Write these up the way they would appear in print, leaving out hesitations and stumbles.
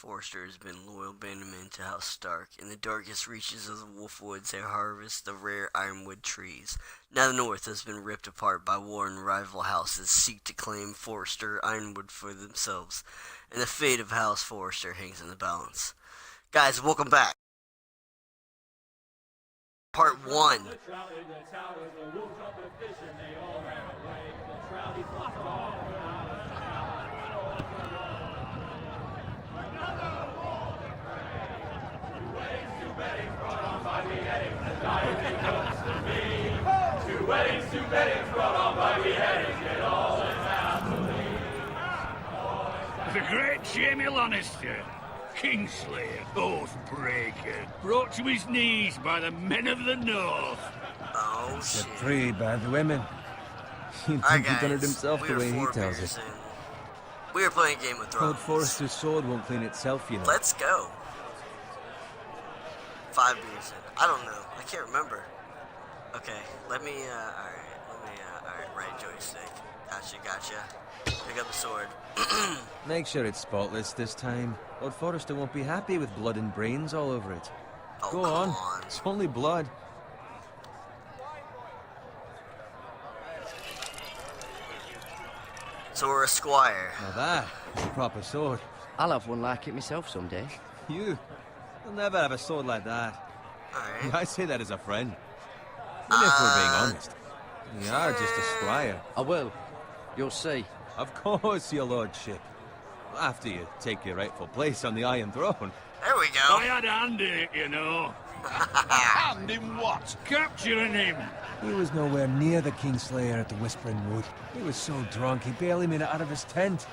Forrester has been loyal bandman to House Stark. In the darkest reaches of the Wolfwoods, they harvest the rare ironwood trees. Now the North has been ripped apart by war, and rival houses seek to claim Forrester Ironwood for themselves. And the fate of House Forrester hangs in the balance. Guys, welcome back. Part 1. The great Jaime Lannister, Kingslayer, Oathbreaker, brought to his knees by the men of the North. Oh, shit. Betrayed by the women. You'd Alright, think he done it guys, himself we the are way he 4 tells beers it. in. We are playing Game of Thrones. Lord Forrester's sword won't clean itself, you know. Let's go. 5 beers in. I don't know. I can't remember. Okay, let me, alright, right joystick. Gotcha. Pick up the sword. Make sure it's spotless this time. Lord Forrester won't be happy with blood and brains all over it. Oh, Go come on. It's only blood. So we're a squire. Now that is a proper sword. I'll have one like it myself someday. You'll never have a sword like that. Alright. I say that as a friend. Even if we're being honest. You are just a squire. I will. You'll see. Of course, your lordship. After you take your rightful place on the Iron Throne. There we I go. had a hand in it, you know. And in what? Capturing him. He was nowhere near the Kingslayer at the Whispering Wood. He was so drunk he barely made it out of his tent.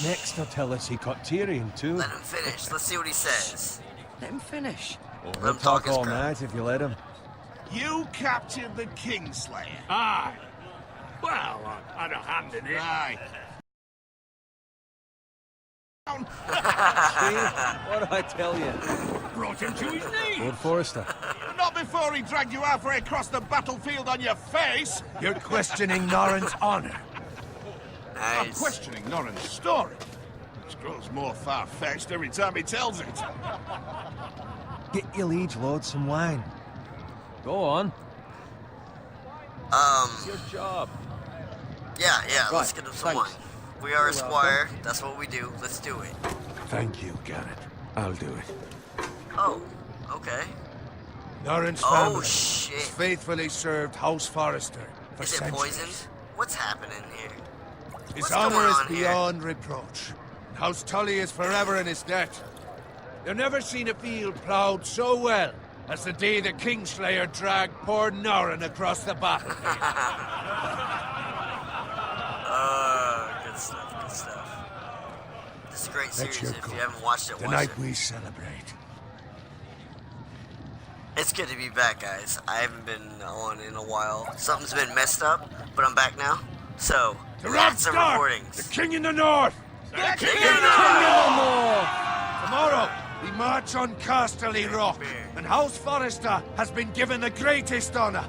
Next, he'll tell us he caught Tyrion too. Let him finish. Let's see what he says. Let him finish. He'll him talk talk his all crap. night if you let him. You captured the Kingslayer. Aye. Well, I had a hand in it. Aye. See? What do I tell you? Brought him to his knees. Lord Forrester. Not before he dragged you halfway across the battlefield on your face. You're questioning Norrin's honor. I'm Nice. questioning Norrin's story, which grows more far-fetched every time he tells it. Get your liege lord some wine. Go on. It's your job. Yeah, let's Right, get him some thanks. wine. We are a squire. That's what we do. Let's do it. Thank you, Garrett. I'll do it. Oh, okay. Norrin's Oh, family shit. has faithfully served House Forrester for Is it centuries. poisoned? What's happening here? His What's honor going is on here? beyond reproach. House Tully is forever in his debt. You've never seen a field ploughed so well as the day the Kingslayer dragged poor Norrin across the battlefield. Good stuff. This is a great Let series. your If go. you haven't watched it, watch Tonight it. we celebrate. It's good to be back, guys. I haven't been on in a while. Something's been messed up, but I'm back now. So, To Robb lots of Stark, recordings. the King in the North! King Tomorrow, we march on Casterly Rock, and House Forrester has been given the greatest honor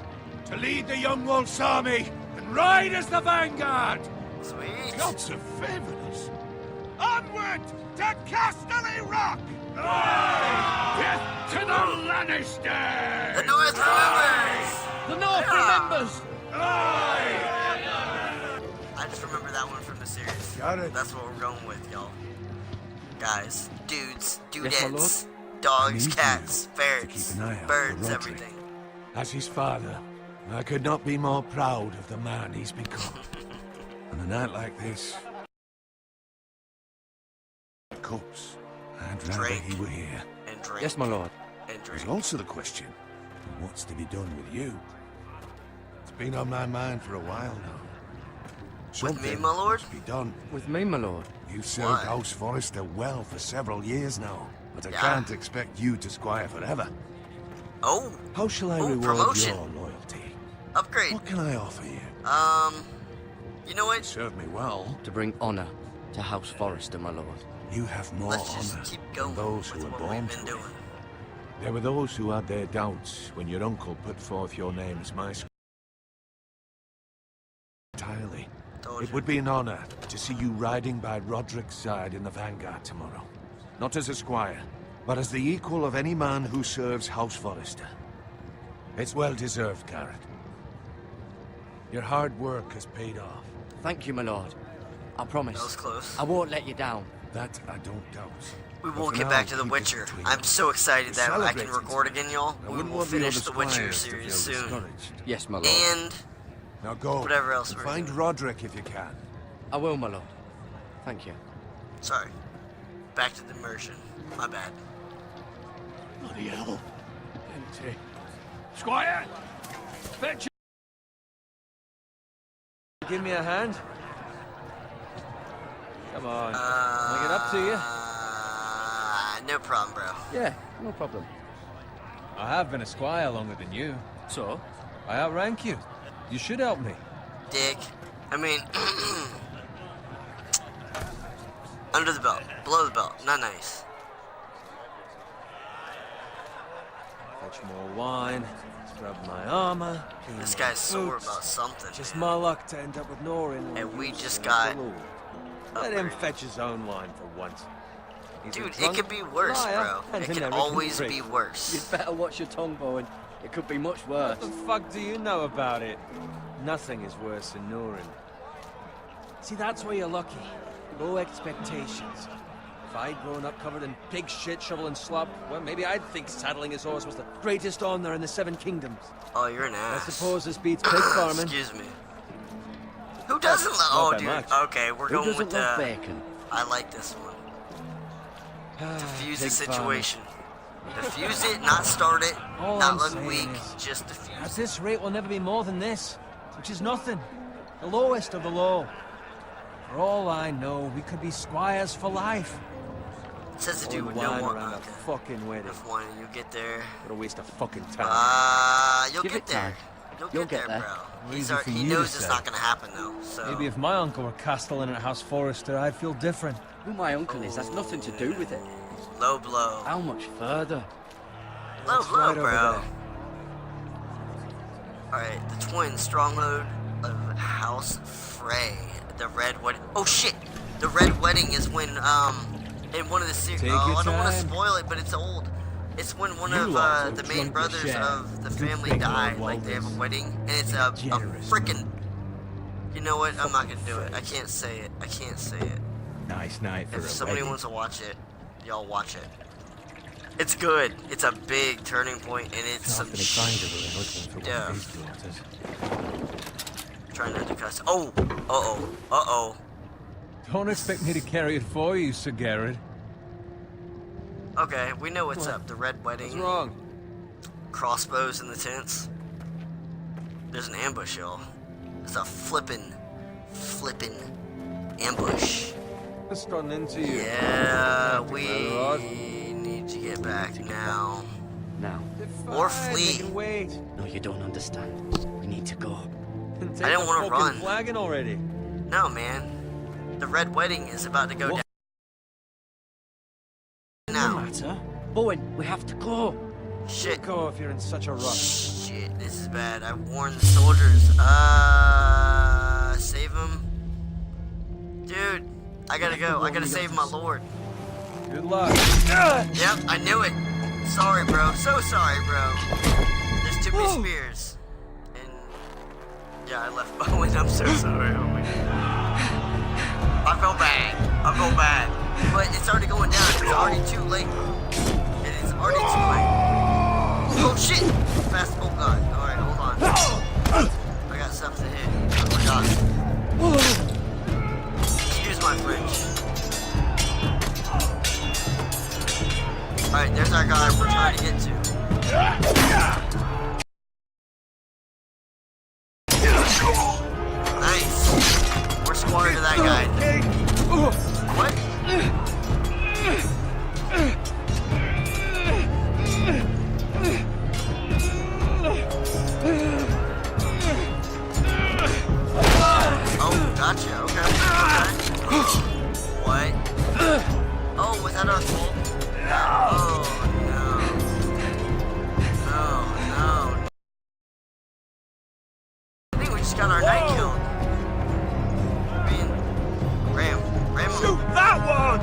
to lead the Young Wolf's army and ride as the vanguard. Sweet. Gods have favored us. Onward to Casterly Rock! Death to the Lannisters. The North remembers! The North remembers! I just remember that one from the series. Got it. That's what we're going with, y'all. Guys, dudes, Yes, my dudettes, I dogs, need cats, you ferrets, to keep an eye out for birds, Rodrik. everything. As his father, I could not be more proud of the man he's become. On a night like this, corpse, I'd rather Drake. he were here. And drink. Yes, my lord. And There's drink. also the question of what's to be done with you. It's been on my mind for a while now. With me, Something my lord? must be done. With me, my lord. You've served Why? House Forrester well for several years now, but I Yeah. can't expect you to squire forever. Oh, How shall I Ooh, reward promotion. your loyalty? upgrade. What can I offer you? You know what? Serve me well. To bring honor to House Forrester, my lord. You have more Let's just honor keep than going those with who were what born we've to been it. doing. There were those who had their doubts when your uncle put forth your name as my entirely. Told It you. would be an honor to see you riding by Roderick's side in the vanguard tomorrow. Not as a squire, but as the equal of any man who serves House Forrester. It's well deserved, Garrett. Your hard work has paid off. Thank you, my lord. I promise. That was close. I won't let you down. That I don't doubt. We But will for get now, back to The keep it Witcher. between I'm us. so excited that I can Celebrate record it. again, y'all. I We wouldn't will want the finish other The Witcher squires to series feel soon. discouraged. Yes, my lord. And Now go. whatever else and we're find doing. Roderick if you can. I will, my lord. Thank you. Sorry. Back to the immersion. My bad. Bloody hell. Empty. Squire! Fetch Give me a hand. Come on. Can I get up to you? No problem, bro. Yeah, no problem. I have been a squire longer than you. So? I outrank you. You should help me. Dick. I mean, under the belt, below the belt, not nice. Fetch more wine. Scrub my armor. Clean This my guy's sore boots. about something. Just man. my luck to end up with Norin. And we You just serve got the Lord. Let him upgraded. fetch his own wine for once. He's a Dude, it drunk could be worse, liar bro. and It an could arrogant always prick. be worse. You'd better watch your tongue, Bowen. It could be much worse. What the fuck do you know about it? Nothing is worse than Norin. See, that's where you're lucky. Low expectations. If I'd grown up covered in pig shit, shovel and slop, well, maybe I'd think saddling his horse was the greatest honor in the Seven Kingdoms. Oh, you're an I ass. suppose this beats pig farming. Excuse me. Who doesn't love? Not Oh, that dude. much. Okay, we're Who going doesn't with love bacon? I like this one. Diffuse the Pig situation. Diffuse it, not start it, All not I'm look saying weak, is- just At diffuse it. this rate, we'll never be more than this, which is nothing. The lowest of the low. For all I know, we could be squires for life. It says to do All with the no wine one. around a Okay. fucking wedding. Enough wine, and you'll get there. What a waste of fucking time. You'll Give get it there. time. You'll You'll get get there, there. bro. Easy for He you to knows it's say. not gonna happen though. So Maybe if my uncle were castellan at House Forrester, I'd feel different. Who my uncle is, that's nothing to do with it. low blow, How much further? low That's blow, right over bro. there. All right, the twin stronghold of House Frey, the Red Wedding. Oh shit, the Red Wedding is when in one of the series. Take Oh, your I don't want to time. spoil it, but it's old. It's when one You of lot will the drunk main the brothers sham. of the Good family thing died. Lord Like they have a Walder's wedding, and it's a generous. freaking. You know what? I'm not gonna do it. I can't say it. I can't say it. Nice night for If a somebody wedding. wants to watch it, y'all watch it. It's good. It's a big turning point, and it's some yeah. Trying not to cuss. Oh, uh-oh. Don't expect me to carry it for you, Sir Garrett. Okay, we know what's up. The Red What's Wedding, wrong? crossbows in the tents. There's an ambush, y'all. It's a flippin' ambush. It's gotten into you. Yeah, My we lord. need to get back now. Now. They're Or fine, flee. they can wait. No, you don't understand. We need to go. And take I didn't the wanna fucking run. flagon already. No, man. The Red Wedding is about to go What? No down now. matter. Bowen, we have to go. Shit. Go if you're in such a rush. Shit, this is bad. I warned the soldiers. Save him. Dude, I gotta go. I gotta save my lord. Good luck. Yep, I knew it. Sorry, bro. So sorry, bro. There's too many spears. And yeah, I left Bowen. I'm so sorry, homie. I feel bad. But it's already going down. It's already too late. It is already too late. Oh shit! Fast. Oh god. Alright, hold on. I got stuff to hit. I forgot. Excuse my French. Alright, there's our guy we're trying to get to. Nice. We're squire to that guy. What? Oh, gotcha. Okay. What? Oh, was that our fault? Oh, no. I think we just got our knight killed. Ram him. Shoot that one!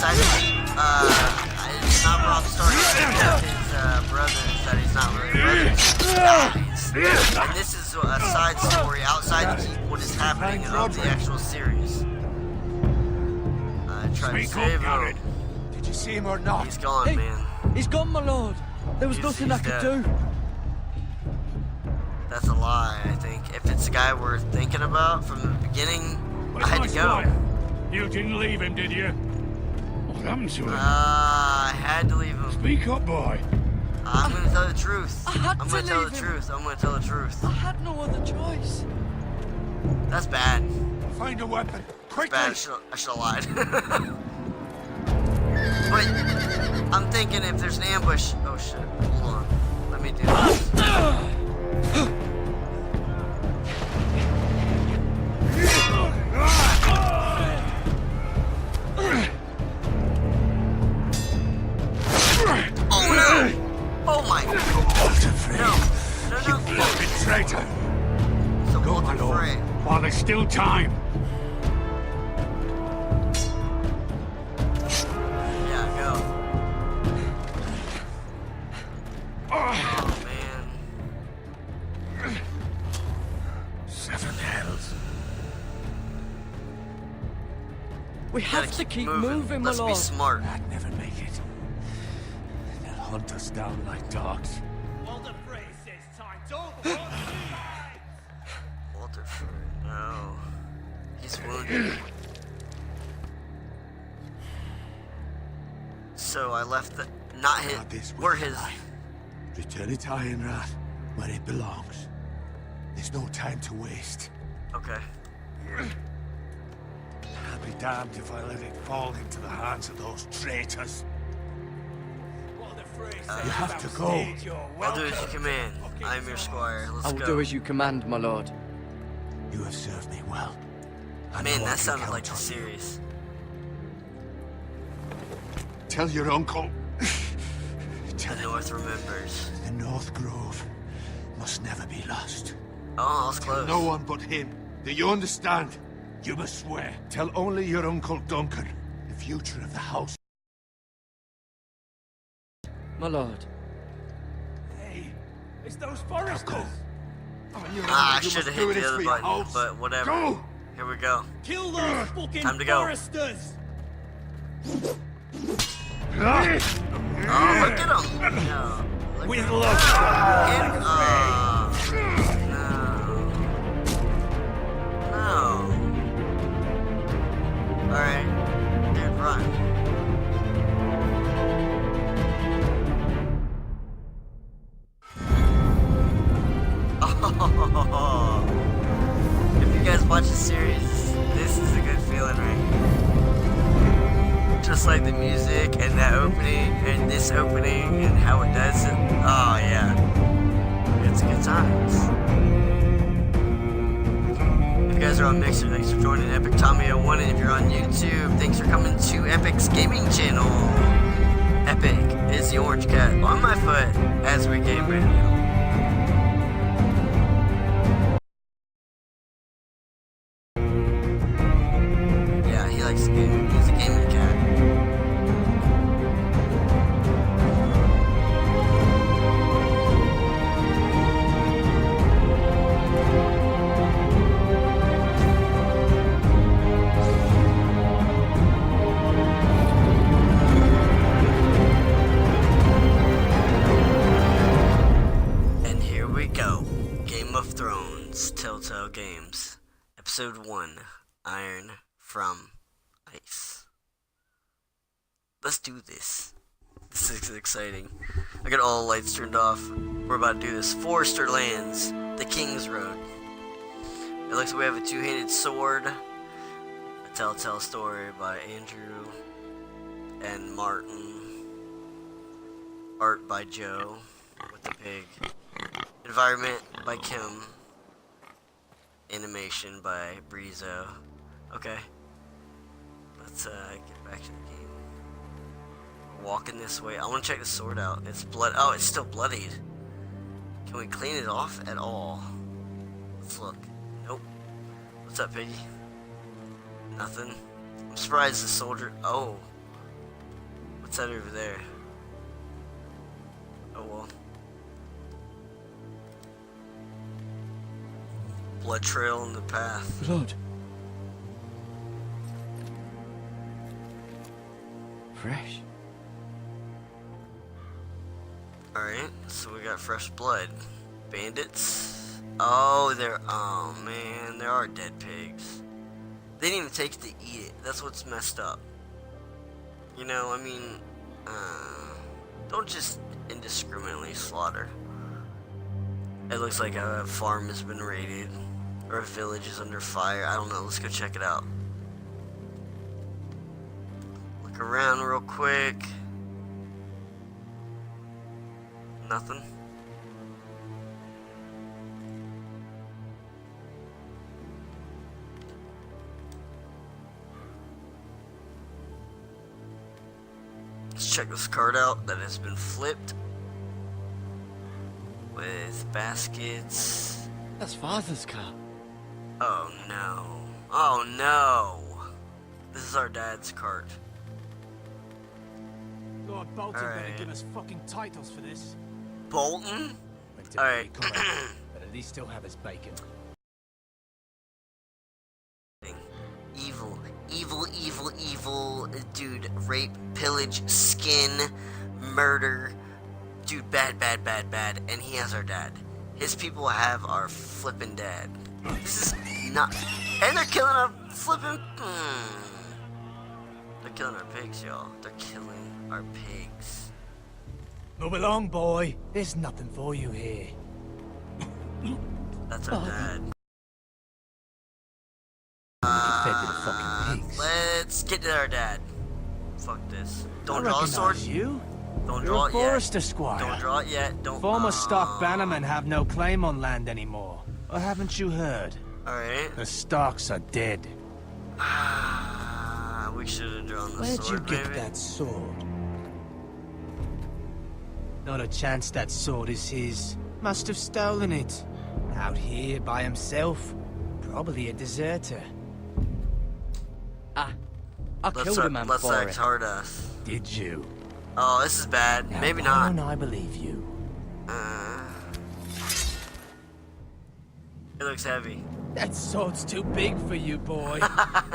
outside it's not Robb Stark, it's his brothers that he's not really brothers. And this is a side story outside the what is happening of the actual series. I tried to save him. Did you see him or not? He's gone, Hey, man. he's gone, my lord. There was He's nothing I could dead. do. That's a lie, I think. If it's a guy we're thinking about from the beginning, Where's I had my to go. squire? You didn't leave him, did you? What happened to him? I had to leave him. Speak up, boy. I'm gonna tell the truth. I had I'm to gonna tell the leave him. truth. I'm gonna tell the truth. I had no other choice. That's bad. Find a weapon. Quickly! Bad. I should have lied. But I'm thinking if there's an ambush. Oh shit. Hold on. Let me do this. Oh no! Oh my! No! No! No! Traitor! So Go, my Walter lord, Frey. while there's still time. Yeah, go. Oh man. 7 hells. We Gotta have to keep moving. moving, my Let's be lord. smart. I'd never make it. They'll hunt us down like dogs. Walter Frey says time's over. Walter Frey. No. He's wounded. So I left the not Guard this his. with We're your his. life. Return it to Ironrath, where it belongs. There's no time to waste. Okay. I'll be damned if I let it fall into the hands of those traitors. You have to go. I'll do as you command. I am your squire. Let's I will go. do as you command, my lord. You have served me well. I Man, know I that can sounded count like the on you. series. Tell your uncle. The Tell him North remembers. the North Grove must never be lost. Oh, I was close. No one but him. Do you understand? You must swear. Tell only your uncle Duncan. The future of the house. My lord. Hey, it's those foresters. Ah, I should have hit the other button, but whatever. Go! Here we go. Kill those fucking Time to go. foresters. Oh, look at him. No. Look With at love. him. No. No. Alright. Dude, run. Oh. If you guys watch the series, this is a good feeling right here. Just like the music and that opening and this opening and how it does it. Oh yeah. It's good times. If you guys are on Mixer, thanks for joining Epic Tommy01, and if you're on YouTube, thanks for coming to Epic's gaming channel. Epic is the orange cat on my foot as we game radio. Yeah, he likes to game. He's a gaming cat. And here we go. Game of Thrones, Telltale Games. Episode 1, Iron from Ice. Let's do this. This is exciting. I got all the lights turned off. We're about to do this. Forrester Lands, the King's Road. It looks like we have a two-handed sword. A Telltale story by Andrew and Martin. Art by Joe with the pig. Environment by Kim. Animation by Brizo. Okay. Let's get back to the game. Walking this way. I want to check the sword out. It's blood. Oh, it's still bloodied. Can we clean it off at all? Let's look. Nope. What's up, Piggy? Nothing. I'm surprised the soldier. Oh. What's that over there? Oh well. Blood trail in the path. Blood. Fresh. Alright, so we got fresh blood. Bandits? Oh, oh man, there are dead pigs. They didn't even take it to eat it. That's what's messed up. You know, I mean, don't just indiscriminately slaughter. It looks like a farm has been raided, or a village is under fire. I don't know, let's go check it out. Look around real quick. Nothing. Let's check this card out that has been flipped with baskets. That's Father's car. Oh no. Oh no. This is our dad's cart. Lord Bolton Alright. better give us fucking titles for this. Bolton? Went to Alright. be correct, but at least still have his bacon. Evil, evil, evil, evil, dude, rape, pillage, skin, murder, dude, bad, bad, bad, bad, and he has our dad. His people have our flippin' dad. This is not, and they're killing our flippin', they're killing our pigs, y'all. They're killing our pigs. Move along, boy. There's nothing for you here. That's our dad. Fed to the fucking pigs. Let's get to our dad. Fuck this. Don't I draw a sword. recognize you. Don't You're draw a it yet. forester squire. Don't draw it yet. Don't. Former stock bannermen have no claim on land anymore. Or haven't you heard? Alright. The Starks are dead. We should have drawn the Where'd sword, you get maybe. that sword? Not a chance that sword is his. Must have stolen it. Out here by himself. Probably a deserter. I killed a man Let's for act it. hard ass. Did you? Oh, this is bad. Now, Maybe why not. don't I believe you? It looks heavy. That sword's too big for you, boy.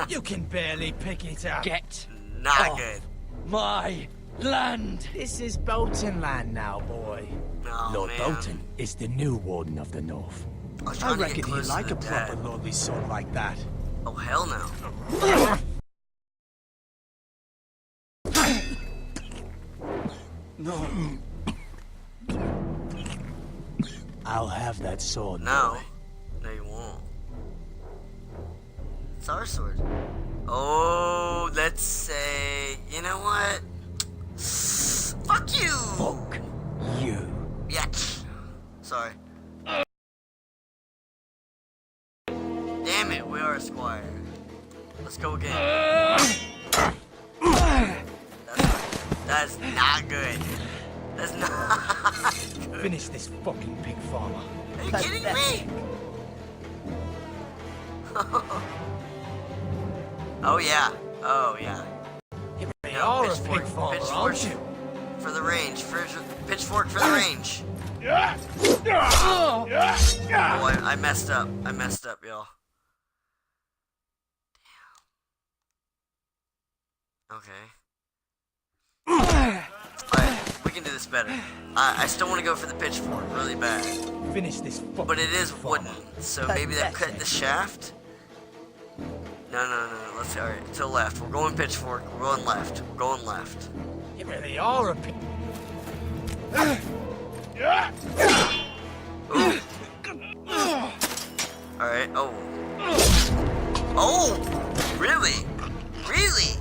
You can barely pick it up. Get Not off good. my land. This is Bolton land now, boy. No, Lord man. Bolton is the new Warden of the North. I was I trying to get reckon close he'd to like the a proper dad. lordly sword like that. Oh, hell no. No. I'll have that sword, No. boy. No, you won't. It's our sword. Oh, let's say... You know what? Fuck you! Fuck you. Bitch. Sorry. Damn it, we are a squire. Let's go again. That's not good. That's not good. Finish this fucking pig farmer. Are you kidding me? Oh yeah. Oh yeah. They No, are a pitchfork, pig farmer, pitchfork. aren't you? For the range. Pitchfork for the range. Oh, I messed up. I messed up, y'all. Damn. Okay. Alright, we can do this better. I still want to go for the pitchfork really bad. Finish this fucking But it is pig farmer. wooden, so maybe that cut the shaft? No. Let's see. Alright, to the left. We're going pitchfork. We're going left. We're going left. You really are a pig. Alright, oh. Oh! Really? Really?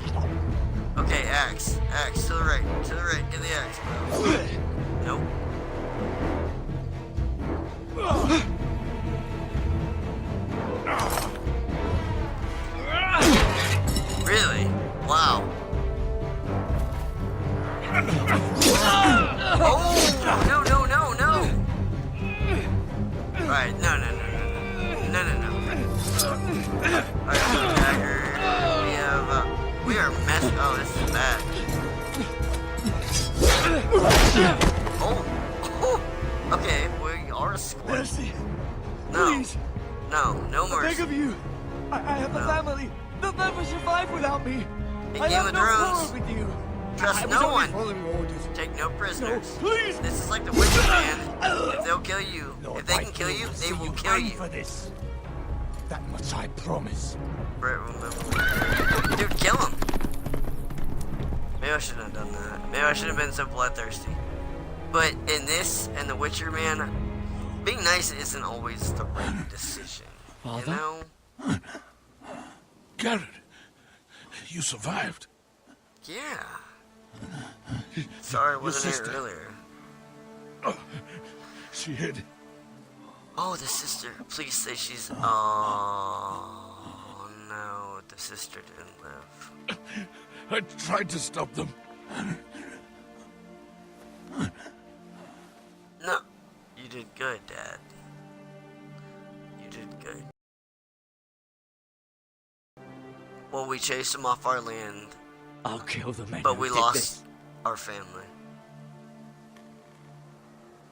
Okay, axe. Axe, to the right. To the right. Get the axe, bro. Nope. Really? Wow. Oh! No. Alright, no. Alright, dagger. We are messed. Oh, this is bad. Oh. Okay, we are a squad. Mercy. No. Please. No I beg mercy. of you. I have a family. They'll never survive without me. In I Game have of no Thrones, power with you. trust I was no only one. following orders. Take no prisoners. Please. This is like the Witcher, man. If they'll kill you, Lord if they can kill Whitehill you, will they see will you kill hang you. for this. That much I promise. Brett will never. Dude, kill him. Maybe I shouldn't have done that. Maybe I shouldn't have been so bloodthirsty. But in this and The Witcher, man, being nice isn't always the right decision. Father? You know? Garrett, you survived. Yeah. Sorry I wasn't here sister. earlier. She hid. Oh, the sister. Please say she's. Oh no, the sister didn't live. I tried to stop them. No, you did good, Dad. You did good. Well, we chased them off our land, I'll kill the men but who we did lost this. our family.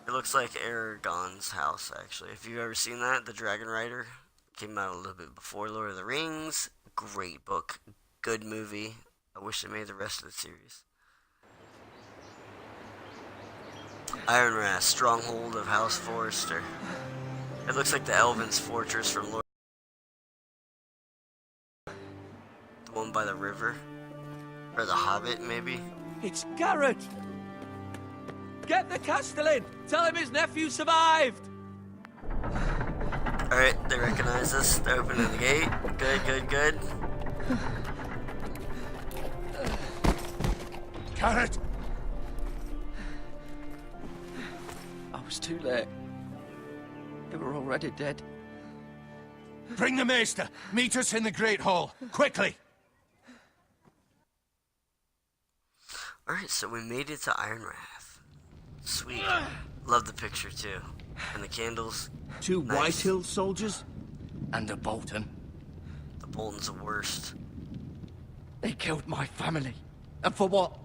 It looks like Aragorn's house, actually. If you've ever seen that, The Dragon Rider came out a little bit before Lord of the Rings. Great book, good movie. I wish they made the rest of the series. Ironrath, stronghold of House Forrester. It looks like the Elven's fortress from Lord. The one by the river, or the Hobbit, maybe. It's Garrett! Get the Castellan! Tell him his nephew survived! Alright, they recognize us. They're opening the gate. Good, good, good. Garrett! I was too late. They were already dead. Bring the maester. Meet us in the Great Hall. Quickly! Alright, so we made it to Ironrath. Sweet. Love the picture too. And the candles. Two Nice. Whitehill soldiers? And a Bolton. The Bolton's the worst. They killed my family. And for what?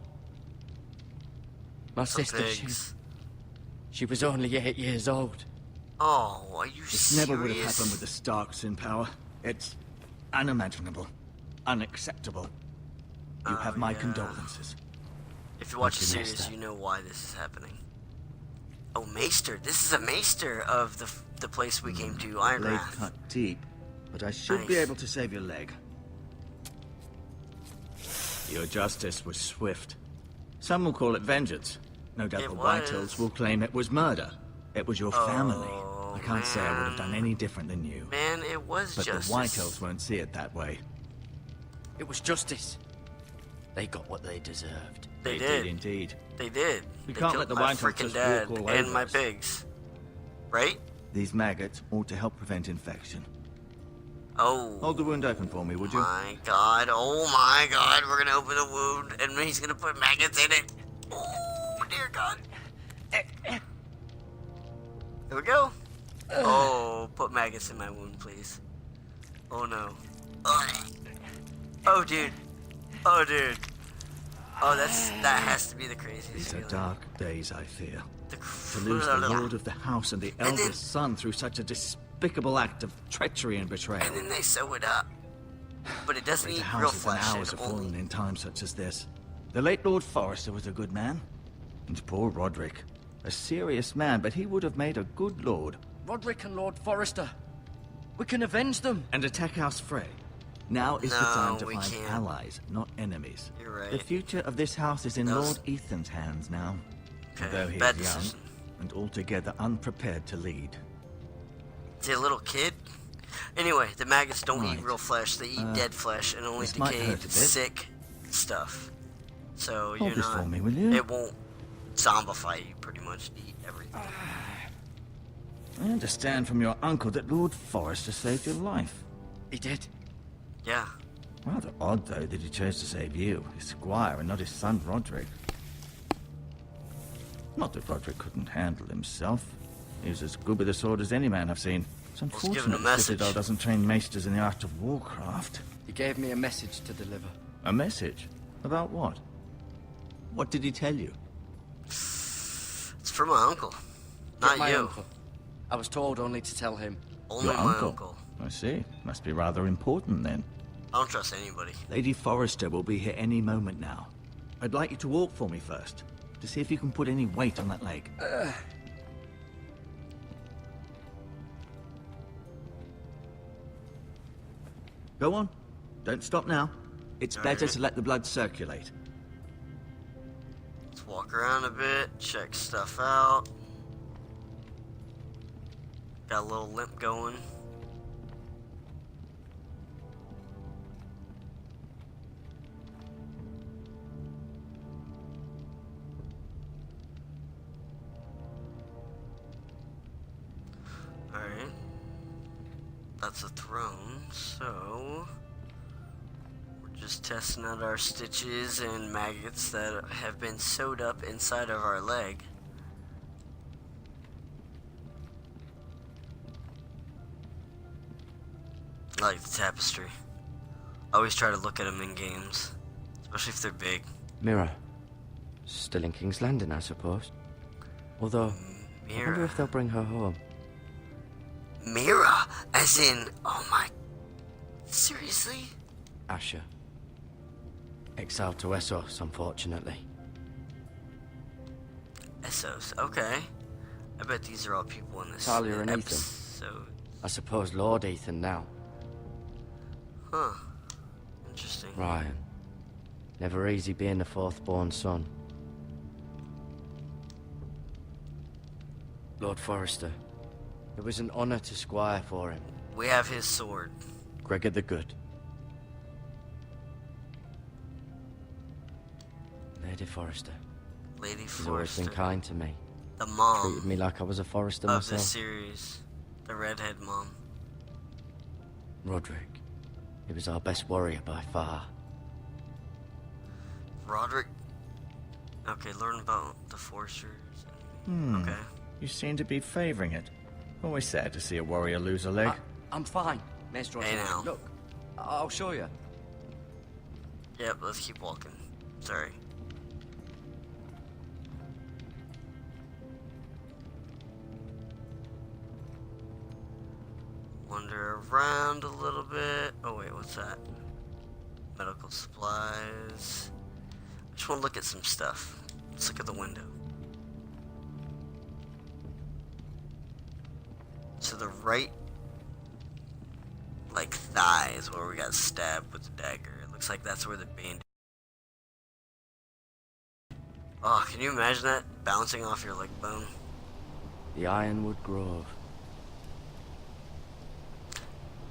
My The sister, pigs. she was only 8 years old. Oh, are you This serious? never would have happened with the Starks in power. It's unimaginable. Unacceptable. You have my yeah. condolences. If you watch the Thank you, series, Maester. you know why this is happening. Oh, Maester. This is a Maester of the place we came to, Blade Ironrath. cut deep, but I should be Nice. able to save your leg. Your justice was swift. Some will call it vengeance. No doubt It the was. Whitehills will claim it was murder. It was your family. Oh, I can't say I would have done man. any different than you. Man, it was But justice. the Whitehills won't see it that way. It was justice. They got what they deserved. They did did. indeed. They did. We They can't killed let the my Whitehills freaking just dad walk all and over my us. pigs. Right? These maggots ought to help prevent infection. Oh. Hold the wound open for me, would you? My God. Oh my God. We're gonna open the wound and he's gonna put maggots in it. Oh, dear God. Here we go. Oh, put maggots in my wound, please. Oh no. Oh, dude. Oh, dude. Oh, that has to be the craziest These are feeling. dark days, I fear. The To lose the lord of the house and the And then- eldest son through such a despicable act of treachery and betrayal. And then they sew it up. But it doesn't Greater eat real houses and flesh. ours It have fallen only... in times such as this. The late Lord Forrester was a good man. And poor Roderick. A serious man, but he would have made a good lord. Roderick and Lord Forrester. We can avenge them. And attack House Frey. Now is the No, time to we find can't. allies, not enemies. You're right. The future of this house is in That was- Lord Ethan's hands now. Okay, Though he bad is young decision. and altogether unprepared to lead. Is he a little kid? Anyway, the maggots don't eat Right. real flesh. They eat dead flesh and only this might hurt a decayed, bit. sick stuff. So Hold you're this not. for me, will you? It won't zombify you, pretty much. Eat everything. I understand from your uncle that Lord Forrester saved your life. He did. Yeah. Rather odd, though, that he chose to save you, his squire, and not his son Roderick. Not that Roderick couldn't handle himself. He was as good with a sword as any man I've seen. It's give him a unfortunate message. Citadel doesn't train maesters in the art of warcraft. He gave me a message to deliver. A message? About what? What did he tell you? It's for my uncle. Not Get my you. uncle. I was told only to tell him. Only Your my uncle? uncle. I see. Must be rather important then. I don't trust anybody. Lady Forrester will be here any moment now. I'd like you to walk for me first, to see if you can put any weight on that leg. Go on. Don't stop now. It's better to let the blood circulate. Let's walk around a bit, check stuff out. Got a little limp going. Alright. That's a throne, so we're just testing out our stitches and maggots that have been sewed up inside of our leg. I like the tapestry. I always try to look at them in games, especially if they're big. Mirror. Still in King's Landing, I suppose. Although, I wonder Mira. if they'll bring her home. Mira, as in, oh my, seriously? Asher. Exiled to Essos, unfortunately. Essos, okay. I bet these are all people in this Talia and Ethan. episode. I suppose Lord Ethan now. Huh. Interesting. Ryan. Never easy being the fourth-born son. Lord Forrester. It was an honor to squire for him. We have his sword. Gregor the Good. Lady Forrester. Lady She's always been Forrester. kind to me. The mom Treated me like I was a Forrester of myself. the series. The redhead mom. Roderick. He was our best warrior by far. Roderick. Okay, learn about the Foresters. Okay. You seem to be favoring it. Always sad to see a warrior lose a leg. I'm fine, Maestro. Hey, now. Look, I'll show you. Yep, let's keep walking. Sorry. Wander around a little bit. Oh wait, what's that? Medical supplies. I just want to look at some stuff. Let's look at the window. To the right, like thigh is where we got stabbed with the dagger. It looks like that's where the bandage. Oh, can you imagine that bouncing off your leg bone? The Ironwood Grove.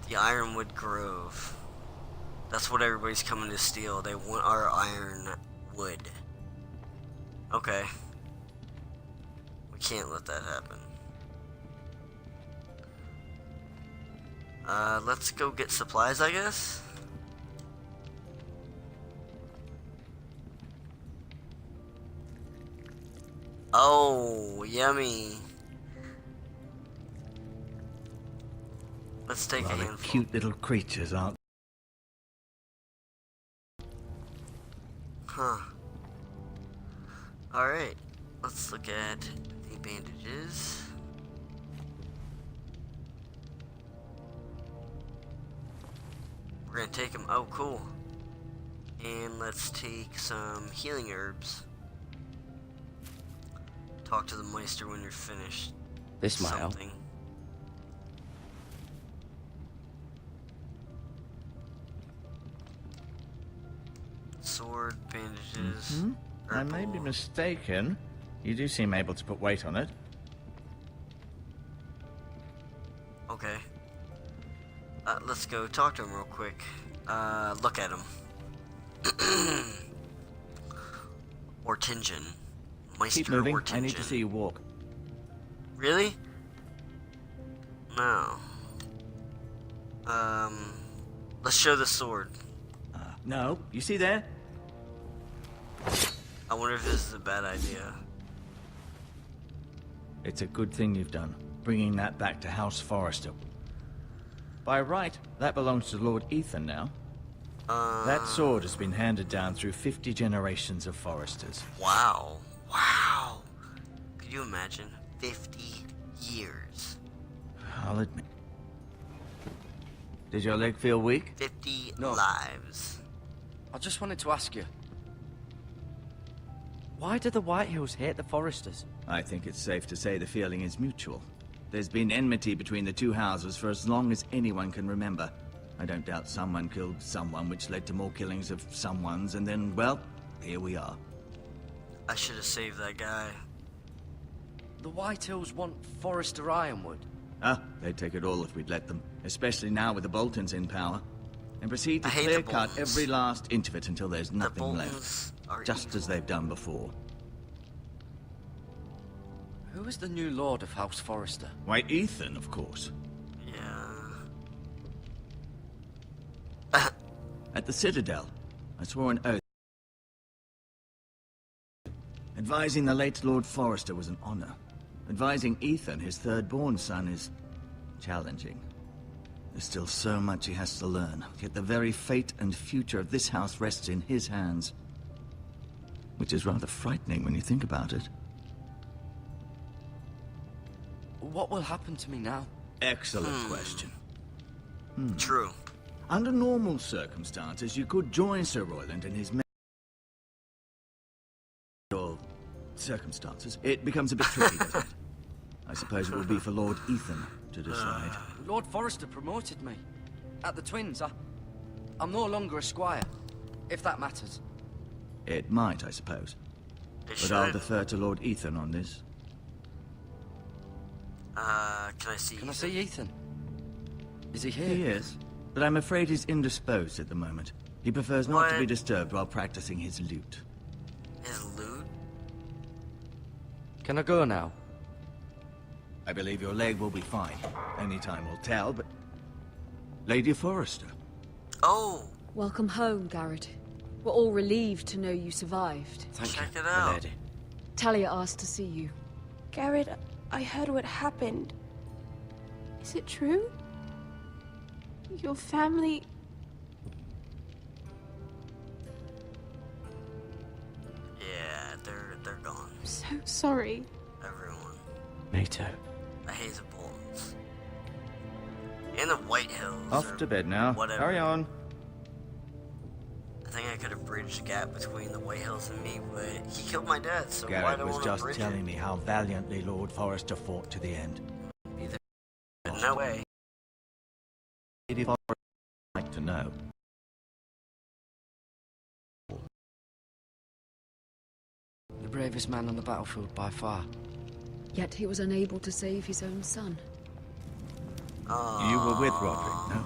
The Ironwood Grove. That's what everybody's coming to steal. They want our iron wood. Okay. We can't let that happen. Let's go get supplies, I guess. Oh, yummy. Let's take a Rather handful. cute little creatures, aren't Huh. Alright. Let's look at the bandages. We're gonna take them. Oh, cool. And let's take some healing herbs. Talk to the Meister when you're finished. This might help. Something. Sword, bandages. I may be herbal. mistaken. You do seem able to put weight on it. Okay. Let's go talk to him real quick. Look at him. Ortingen. Meister Keep moving. Ortingen. I need to see you walk. Really? No. Let's show the sword. No, you see there? I wonder if this is a bad idea. It's a good thing you've done, bringing that back to House Forrester. By right, that belongs to Lord Ethan now. That sword has been handed down through 50 generations of Forresters. Wow. Wow. Could you imagine? 50 years. I'll admit. Did your leg feel weak? 50 No. lives. I just wanted to ask you. Why do the Whitehills hate the Foresters? I think it's safe to say the feeling is mutual. There's been enmity between the two houses for as long as anyone can remember. I don't doubt someone killed someone, which led to more killings of someones, and then, well, here we are. I should have saved that guy. The Whitehills want Forrester Ironwood. Ah, they'd take it all if we'd let them, especially now with the Boltons in power. And proceed to I hate the clear-cut Boltons. every last inch of it until there's nothing Boltons left. are Just as evil. they've done before. Who is the new Lord of House Forrester? Why, Ethan, of course. Yeah. At the Citadel, I swore an oath. Advising the late Lord Forrester was an honor. Advising Ethan, his third-born son, is challenging. There's still so much he has to learn, yet the very fate and future of this house rests in his hands. Which is rather frightening when you think about it. What will happen to me now? Excellent question. True. Under normal circumstances, you could join Sir Royland in his or circumstances. It becomes a bit tricky, doesn't it? I suppose it will be for Lord Ethan to decide. Lord Forrester promoted me. At the Twins, I'm no longer a squire, if that matters. It might, I suppose. It But I'll should. defer to Lord Ethan on this. Can I see? Can I see Ethan? Is he here? He is, but I'm afraid he's indisposed at the moment. He prefers not to be What? disturbed while practicing his lute. His loot? Can I go now? I believe your leg will be fine. Only time will tell, but... Lady Forrester. Oh, Welcome home, Garrett. We're all relieved to know you survived. Thank check you, it my out. lady. Talia asked to see you. Garrett, I heard what happened. Is it true? Your family... Yeah, they're gone. I'm so sorry. Everyone. Me too. I hate the Boltons. And the Whitehills. Off or to bed now. Whatever. Hurry on. I think I could have bridged the gap between the Whitehills and me, but he killed my dad, so why Garrett do I was want to just bridge telling it? me how valiantly Lord Forrester fought to the end. No way. Lady Forrester would like to know. The bravest man on the battlefield by far. Yet he was unable to save his own son. You were with Roderick, no?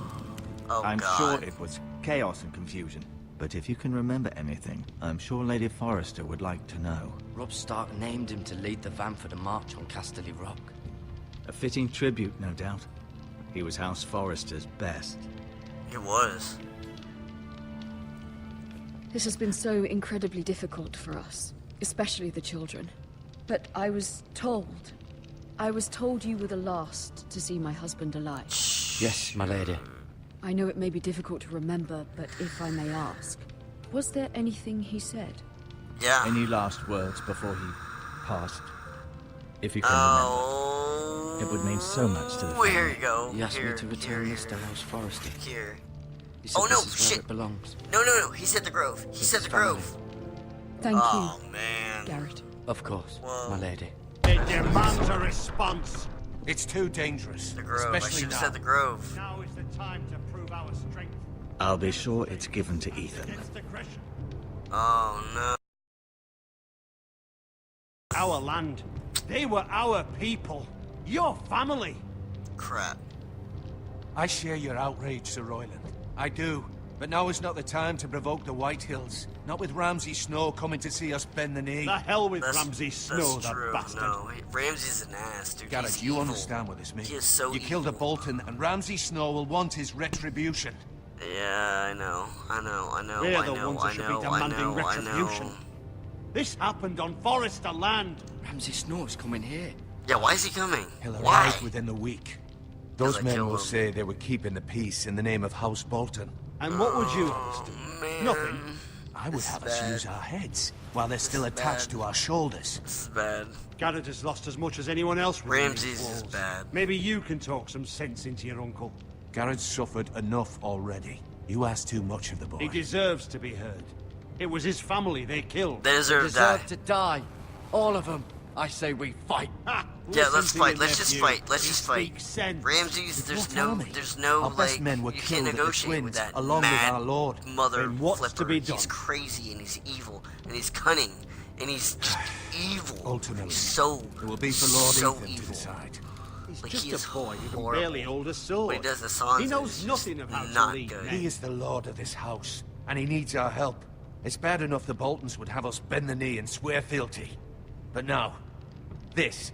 Oh, I'm God. sure it was chaos and confusion. But if you can remember anything, I'm sure Lady Forrester would like to know. Robb Stark named him to lead the van for the march on Casterly Rock. A fitting tribute, no doubt. He was House Forrester's best. He was. This has been so incredibly difficult for us, especially the children. But I was told you were the last to see my husband alive. Yes, my lady. I know it may be difficult to remember, but if I may ask, was there anything he said? Yeah. Any last words before he passed? If you can Oh. remember. It would mean so much to the Here family. you go. He asked here, me to return here, this to House Forrester. Here. He said Oh, no, this is where shit. it belongs. No. He said the Grove. He said the Grove. Thank Oh, you, man. Garrett. Of course, Whoa. my lady. It demands a response. It's too dangerous, The Grove. I especially should have now. said the Grove. Now is the time to prove our strength I'll be sure it's given to Ethan. against aggression. Oh, no. Our land. They were our people. Your family. Crap. I share your outrage, Sir Royland. I do. But now is not the time to provoke the Whitehills. Not with Ramsay Snow coming to see us bend the knee. The hell with That's, Ramsay Snow, that's that true. bastard. No, Ramsay's an ass, dude. Garrett, He's you evil. understand what this means. He is so You killed a evil. Bolton, and Ramsay Snow will want his retribution. Yeah, I know. We're the ones that should be demanding retribution. This happened on Forrester land. Ramsay Snow's coming here. Yeah, why is he coming? He'll Why? arrive within the week. Because Those I men killed will him. say they were keeping the peace in the name of House Bolton. And what would you have us do? Man. Nothing. I would This is have us bad. use our heads while they're This still is attached bad. to our shoulders. This is bad. Garrett has lost as much as anyone else. within these Ramses is walls. bad. Maybe you can talk some sense into your uncle. Garrett's suffered enough already. You ask too much of the boy. He deserves to be heard. It was his family they killed. They deserve to die. Deserve to die. All of them. I say we fight. Ha! Yeah, Listen let's to fight. your Let's just nephew. fight. Let's He just fight. speaks sense. Ramses, there's What no, army? there's no, Our best like, men were you killed can't at the negotiate with Twins, that along with mad our lord. mother Then what's flipper. to be He's done? crazy and he's evil and he's cunning and he's just evil. Ultimately, He's so, It will be for Lord so Ethan to evil. decide. He's Like, just he is a boy who can horrible. barely hold a sword. What he does to Sansa He is knows just nothing of how not to lead good. men. He is the lord of this house, and he needs our help. It's bad enough the Boltons would have us bend the knee and swear fealty. But now, this.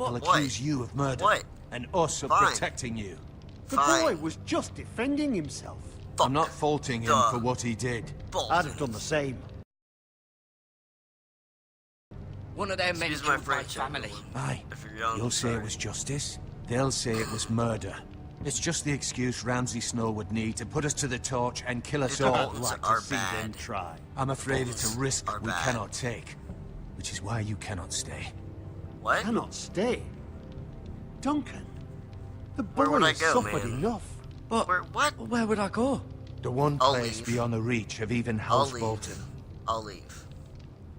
I'll What? accuse you of murder. What? And us of Fine. protecting you. The Fine. boy was just defending himself. I'm not faulting him Duh. for what he did. I'd have done the same. One of their men Excuse my killed my French, family. Aye. If you're young, You'll say sorry. it was justice. They'll say it was murder. It's just the excuse Ramsay Snow would need to put us to the torch and kill us The all. Boltons Like are to see them bad. try. I'm afraid it's Boltons a risk are we bad. cannot take. Which is why you cannot stay. What? Cannot stay. Duncan, the Where boy would I has go, suffered man? enough. But What? where would I go? The one I'll place leave. beyond the reach of even I'll House leave. Bolton. I'll leave.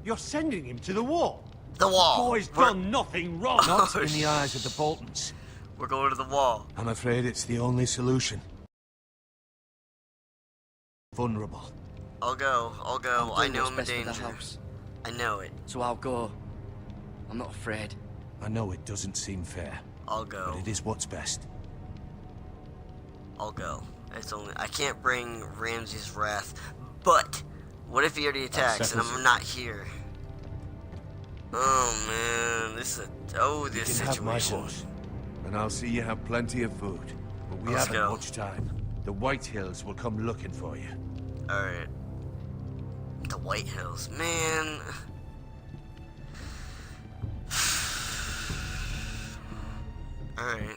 You're sending him to the wall. The wall. Boy's We're- done nothing wrong. Not Oh, in the eyes of the Boltons. We're going to the wall. I'm afraid it's the only solution. Vulnerable. I'll go. I'll go. I'll do I know what's I'm in best for the danger. house. I know it. So I'll go. I'm not afraid. I know it doesn't seem fair, I'll go. but it is what's best. I'll go. It's only I can't bring Ramsay's wrath, but what if he already attacks and settles I'm it. not here? Oh man, this is You this can have my situation. horse, and I'll see you have plenty of food. But we Let's haven't go. much time. The White Hills will come looking for you. All right. The White Hills, man. All right.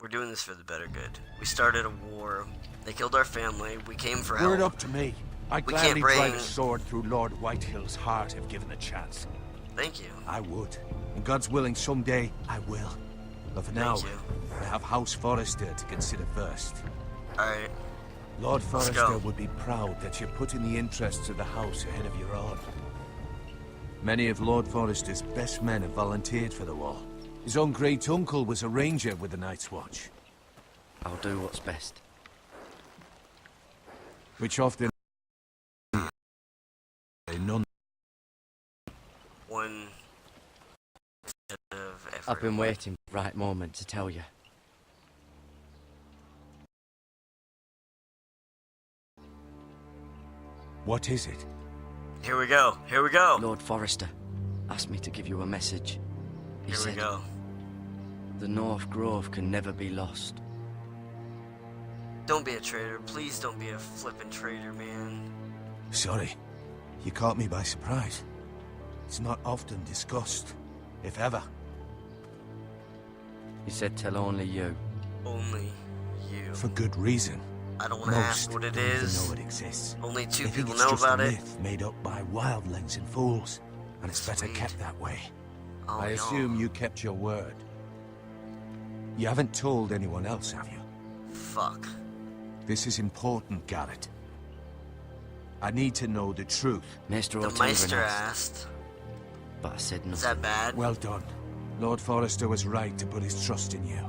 We're doing this for the better good. We started a war. They killed our family. We came for help. Word up to me. I'd We gladly can't bring- drive a sword through Lord Whitehill's heart if given the chance. Thank you. I would. And God's willing, someday I will. But for now, Thank you. I have House Forrester to consider first. All right. Lord Let's Forrester go. would be proud that you're putting the interests of the house ahead of your own. Many of Lord Forrester's best men have volunteered for the war. His own great-uncle was a ranger with the Night's Watch, I'll do what's best. which often... none. One step of effort. I've been waiting for the right moment to tell you. What is it? Here we go. Here we go. Lord Forrester asked me to give you a message. He Here we said, go. the North Grove can never be lost. Don't be a traitor. Please don't be a flippin' traitor, man. Sorry. You caught me by surprise. It's not often discussed, if ever. He said tell only you. Only you. For good reason. I don't want to ask what it don't even is. know it exists. Only two They think people it's know just about a it. myth made up by wildlings and fools, and it's better Sweet. kept that way. Oh, I y'all. assume you kept your word. You haven't told anyone else, have you? Fuck. This is important, Garrett. I need to know the truth. Maester The O'Tilgren Meister asked, asked. but I said Is nothing. that bad? Well done. Lord Forrester was right to put his trust in you.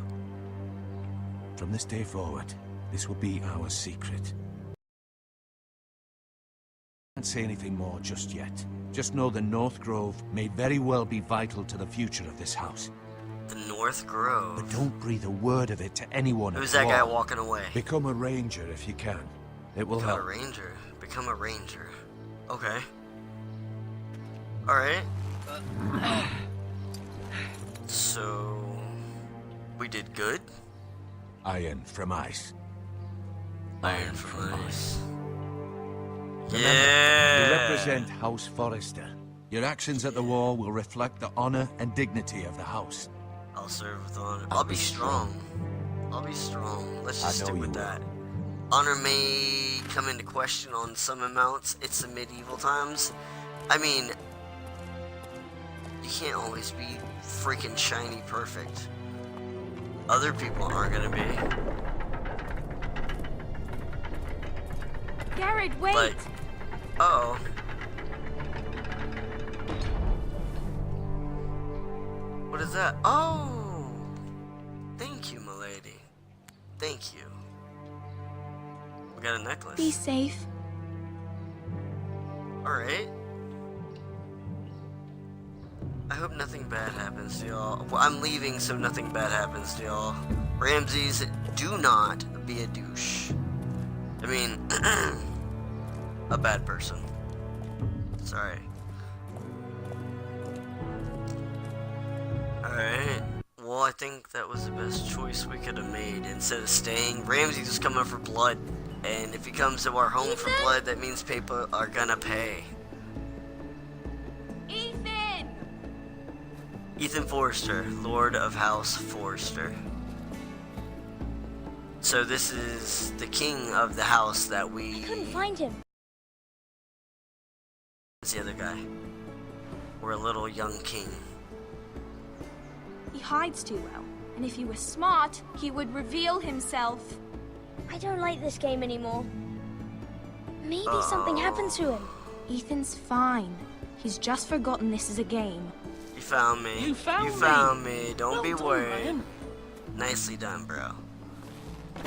From this day forward, this will be our secret. I can't say anything more just yet. Just know the North Grove may very well be vital to the future of this house. The North Grove. But don't breathe a word of it to anyone Who's at that guy all. walking away? Become a ranger if you can. It will Become a help. ranger. Become a ranger. Okay. Alright. So... We did good? Iron from ice. Iron from ice. You Yeah! represent House Forrester. Your actions at the war will reflect the honor and dignity of the house. I'll serve with honor. I'll be strong. I'll be strong. Let's just I know stick you with will. that. honor may come into question on some amounts. It's the medieval times. I mean, you can't always be freaking shiny perfect. Other people aren't gonna be. Garrett, wait! Like, uh-oh. What is that? Oh! Thank you, milady. Thank you. We got a necklace. Be safe. Alright. I hope nothing bad happens to y'all. Well, I'm leaving so nothing bad happens to y'all. Ramses, do not be a douche. I mean, a bad person. Sorry. Alright. Well, I think that was the best choice we could have made. Instead of staying, Ramses is coming for blood. And if he comes to our home for blood, that means people are gonna pay. Ethan! Ethan Forrester, Lord of House Forrester. So this is the king of the house that we... I couldn't find him. It's the other guy. We're a little young king. He hides too well, and if he were smart, he would reveal himself. I don't like this game anymore. Maybe something happened to him. Ethan's fine. He's just forgotten this is a game. You found me. You found me. Don't well be done, worried. Ryan. Nicely done, bro.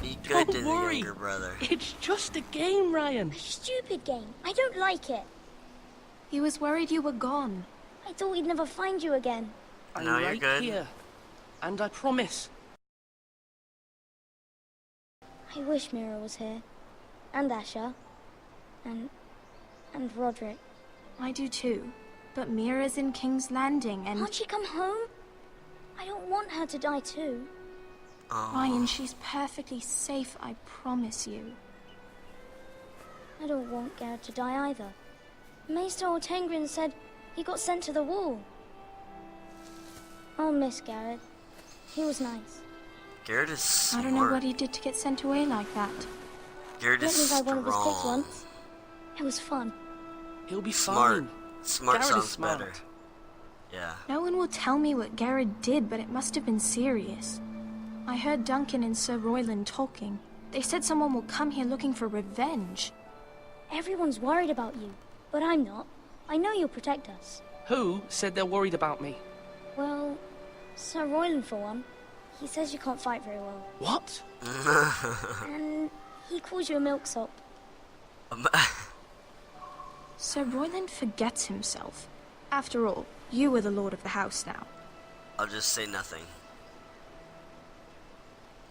Be good to Don't the worry. younger brother. It's just a game, Ryan. Stupid game. I don't like it. He was worried you were gone. I thought we'd never find you again. I'm No, you're right good. here. And I promise. I wish Mira was here. And Asher. And Roderick. I do too. But Mira's in King's Landing and... Can't she come home? I don't want her to die too. Ryan, she's perfectly safe, I promise you. I don't want Garrett to die either. Maester Ortengrin said he got sent to the wall. I'll miss Garrett. He was nice. Garrett is smart. I don't know what he did to get sent away like that. Garrett is Let me buy one of his pigs strong. once. It was fun. He'll be Smart. fine. Smart Garrett is sounds smart. better. Yeah. No one will tell me what Garrett did, but it must have been serious. I heard Duncan and Sir Royland talking. They said someone will come here looking for revenge. Everyone's worried about you, but I'm not. I know you'll protect us. Who said they're worried about me? Well, Sir Royland for one. He says you can't fight very well. What? And he calls you a milksop. Sir Royland forgets himself. After all, you are the lord of the house now. I'll just say nothing.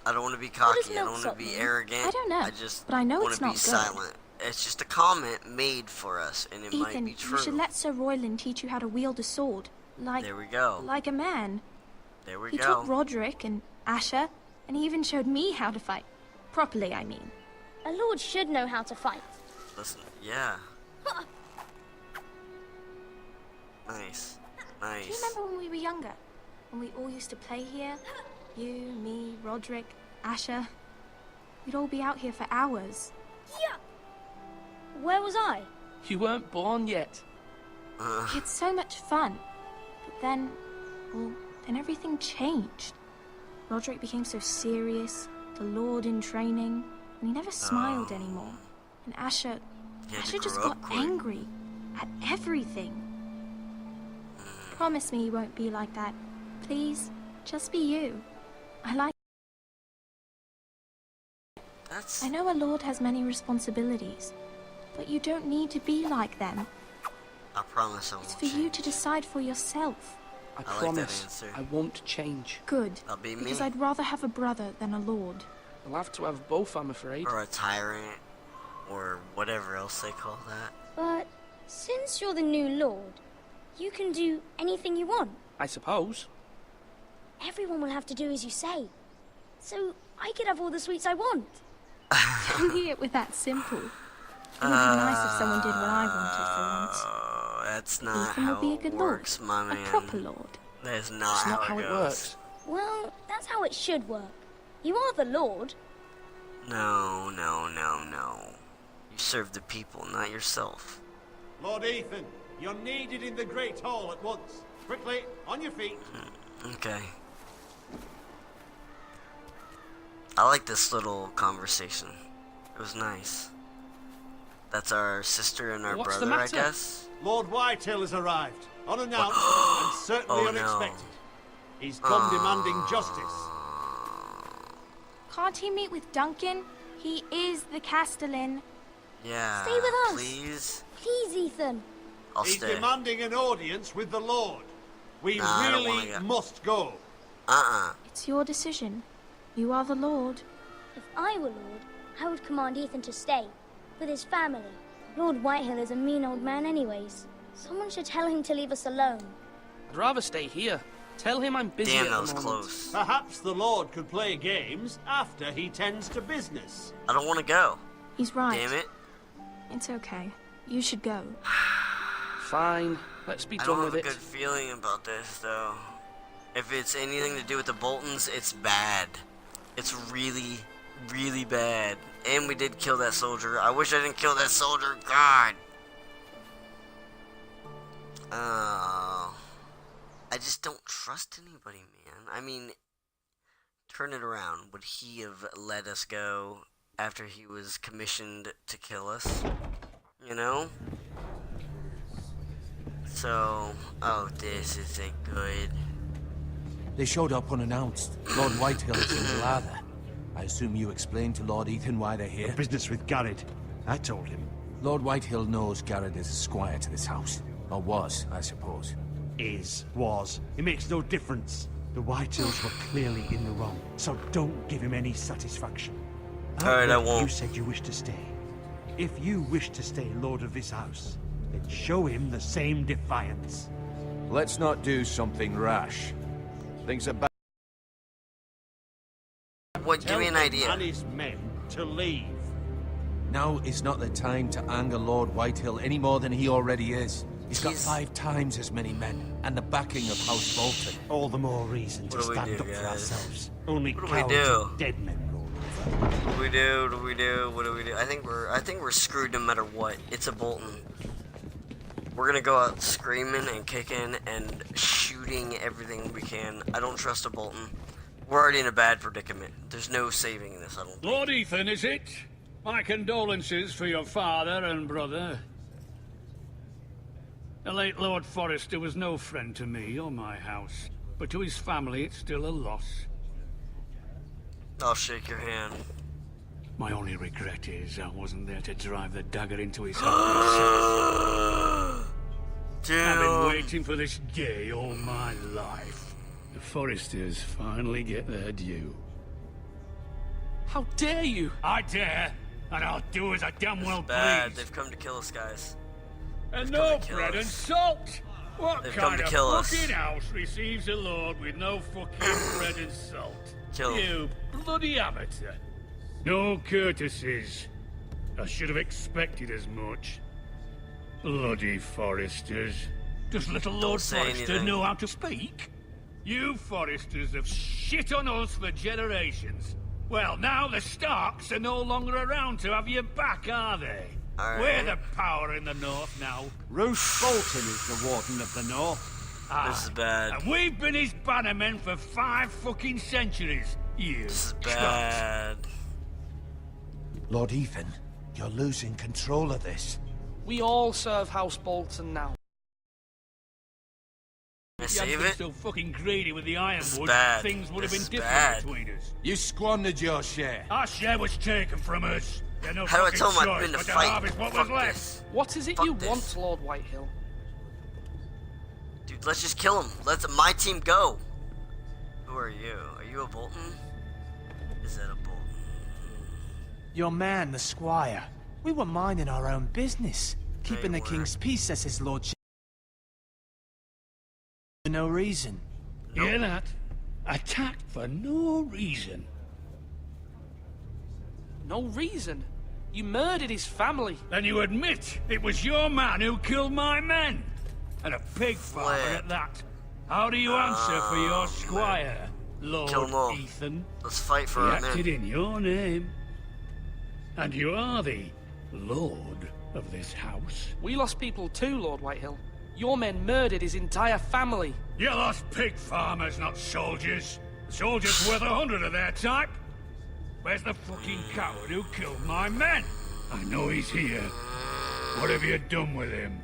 I don't want to be cocky. I don't want to be arrogant. I don't know, I just but I know want it's to be not good. silent. It's just a comment made for us, and it might Ethan, be true. you should let Sir Royland teach you how to wield a sword. Like... There we go. Like a man. There we He go. taught Roderick and Asher, and he even showed me how to fight. Properly, I mean. A lord should know how to fight. Listen, yeah. Nice. Nice. Do you remember when we were younger? When we all used to play here? You, me, Roderick, Asher. We'd all be out here for hours. Yeah. Where was I? You weren't born yet. We had so much fun. But then, well, then everything changed. Roderick became so serious, the Lord in training, and he never smiled anymore. And Asher just got angry at everything. Promise me you won't be like that. Please, just be you. I like... I know a lord has many responsibilities, but you don't need to be like them. I promise I won't It's for you to decide for yourself. I like that promise answer. I won't change. Good, I'll be me. because I'd rather have a brother than a lord. I'll have to have both, I'm afraid. Or a tyrant, or whatever else they call that. But since you're the new lord, you can do anything you want. I suppose. Everyone will have to do as you say. So I could have all the sweets I want. Don't hear it with that simple. It would be nice if someone did what I wanted for once. Oh, that's not Ethan will how be a it good works, lord. my man. A proper lord. That is That's not not how how it it goes. works. Well, that's how it should work. You are the lord. No, no, no, no. You serve the people, not yourself. Lord Ethan, you're needed in the Great Hall at once. Quickly, on your feet. Okay. I like this little conversation. It was nice. That's our sister and our What's the brother, I matter? guess. Lord Whitehill has arrived, unannounced and certainly Oh, no. unexpected. He's come demanding justice. Can't he meet with Duncan? He is the Castellan. Yeah. Stay with us. Please. Please, Ethan. I'll He's stay. demanding an audience with the Lord. We Nah, I don't really wanna go. must go. It's your decision. You are the Lord. If I were Lord, I would command Ethan to stay, with his family. Lord Whitehill is a mean old man anyways. Someone should tell him to leave us alone. I'd rather stay here. Tell him I'm busy Damn, at that the was moment. close. Perhaps the Lord could play games after he tends to business. I don't want to go. He's right. Damn it. It's okay. You should go. Fine. Let's be I done don't with have a it. good feeling about this, though. If it's anything to do with the Boltons, it's bad. It's really, really bad. And we did kill that soldier. I wish I didn't kill that soldier. God. I just don't trust anybody, man. I mean, turn it around. Would he have let us go after he was commissioned to kill us? You know? So, oh, this isn't good. They showed up unannounced. Lord Whitehill is in Glather. I assume you explained to Lord Ethan why they're here? Business with Garrett. I told him. Lord Whitehill knows Garrett is a squire to this house. Or was, I suppose. Was. It makes no difference. The Whitehills were clearly in the wrong, so don't give him any satisfaction. Alright, I You won't. said you wish to stay. If you wish to stay Lord of this house, then show him the same defiance. Let's not do something rash. Things are bad. What? Give me an idea. And his men to leave. Now is not the time to anger Lord Whitehill any more than he already is. He's got He's- 5 times as many men, and the backing of House Bolton. All the more reason What to do we stand do, up for guys? ourselves. Only What do we cowards do? and dead men roll over. What do we do? What do we do? What do we do? I think we're screwed no matter what. It's a Bolton. We're gonna go out screaming and kicking and shooting everything we can. I don't trust a Bolton. We're already in a bad predicament. There's no saving this, I don't think. Lord Ethan, is it? My condolences for your father and brother. The late Lord Forrester was no friend to me or my house, but to his family it's still a loss. I'll shake your hand. My only regret is I wasn't there to drive the dagger into his heart. I've been Damn. waiting for this day all my life. The Forresters finally get their due. How dare you? I dare, and I'll do as I damn well Bad. please. They've come to kill us, guys. And They've no come to kill bread us. and salt! What They've come kind to of kill us. fucking house receives a lord with no fucking bread and salt? Kill 'em. You bloody amateur. No courtesies. I should have expected as much. Bloody Forresters. Does little Lord say Forrester anything. know how to speak? You Forresters have shit on us for generations. Well, now the Starks are no longer around to have you back, are they? Alright. We're the power in the north now. Roose Bolton is the Warden of the North. This is bad. And we've been his bannermen for 5 fucking centuries. You This is twat. bad. Lord Ethan, you're losing control of this. We all serve House Bolton now. Can I If you hadn't save been it? so fucking greedy with the This is ironwood, bad. things would have This been is different bad. between us. You squandered your share. Our share was taken from us. You had no How do I fucking tell him I've choice been to but to fight? harvest what Fuck was left. this. What is it Fuck you this. want, Lord Whitehill? Dude, let's just kill him. Let my team go. Who are you? Are you a Bolton? Is that a Bolton? Your man, the squire. We were minding our own business, keeping the were. king's peace as his lordship. For no reason. Hear that? Attacked for no reason. No reason. You murdered his family. Then you admit it was your man who killed my men. And a pig farmer Flip. at that. How do you answer for your squire, Lord Kill 'em all. Ethan? Let's fight for He our acted men. in your name. And you are the lord of this house? We lost people too, Lord Whitehill. Your men murdered his entire family. You lost pig farmers, not soldiers. The soldiers worth 100 of their type. Where's the fucking coward who killed my men? I know he's here. What have you done with him?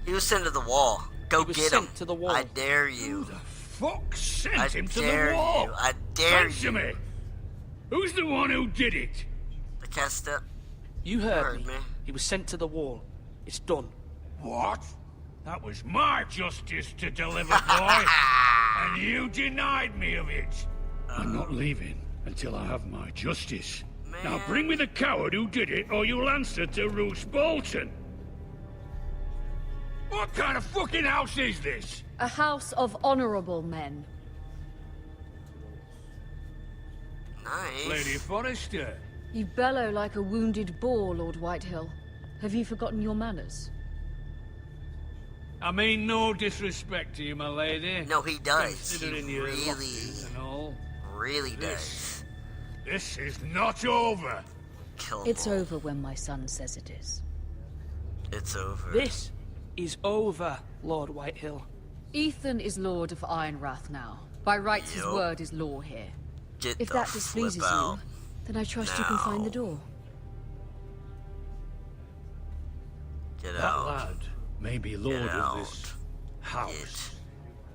He was sent to the wall. Go get him. To the wall. I dare you. Who the fuck sent him to the dare wall? you. I dare Answer you. me. Who's the one who did it? The Casta. You heard me. He was sent to the wall. It's done. What? That was my justice to deliver, boy. And you denied me of it. I'm not leaving until I have my justice. Now bring me the coward who did it, or you'll answer to Roose Bolton. What kind of fucking house is this? A house of honorable men. Nice. Lady Forrester. You bellow like a wounded boar, Lord Whitehill. Have you forgotten your manners? I mean no disrespect to you, my lady. No, he does. Considering He your really, losses and all. really does. This is not over. Kill It's over when my son says it is. It's over. This is over, Lord Whitehill. Ethan is Lord of Ironrath now. By rights, his Yup. word is law here. Get If the that displeases flip out. you, then I trust you can find the door. Get That out. lad may be lord Get of this out. house.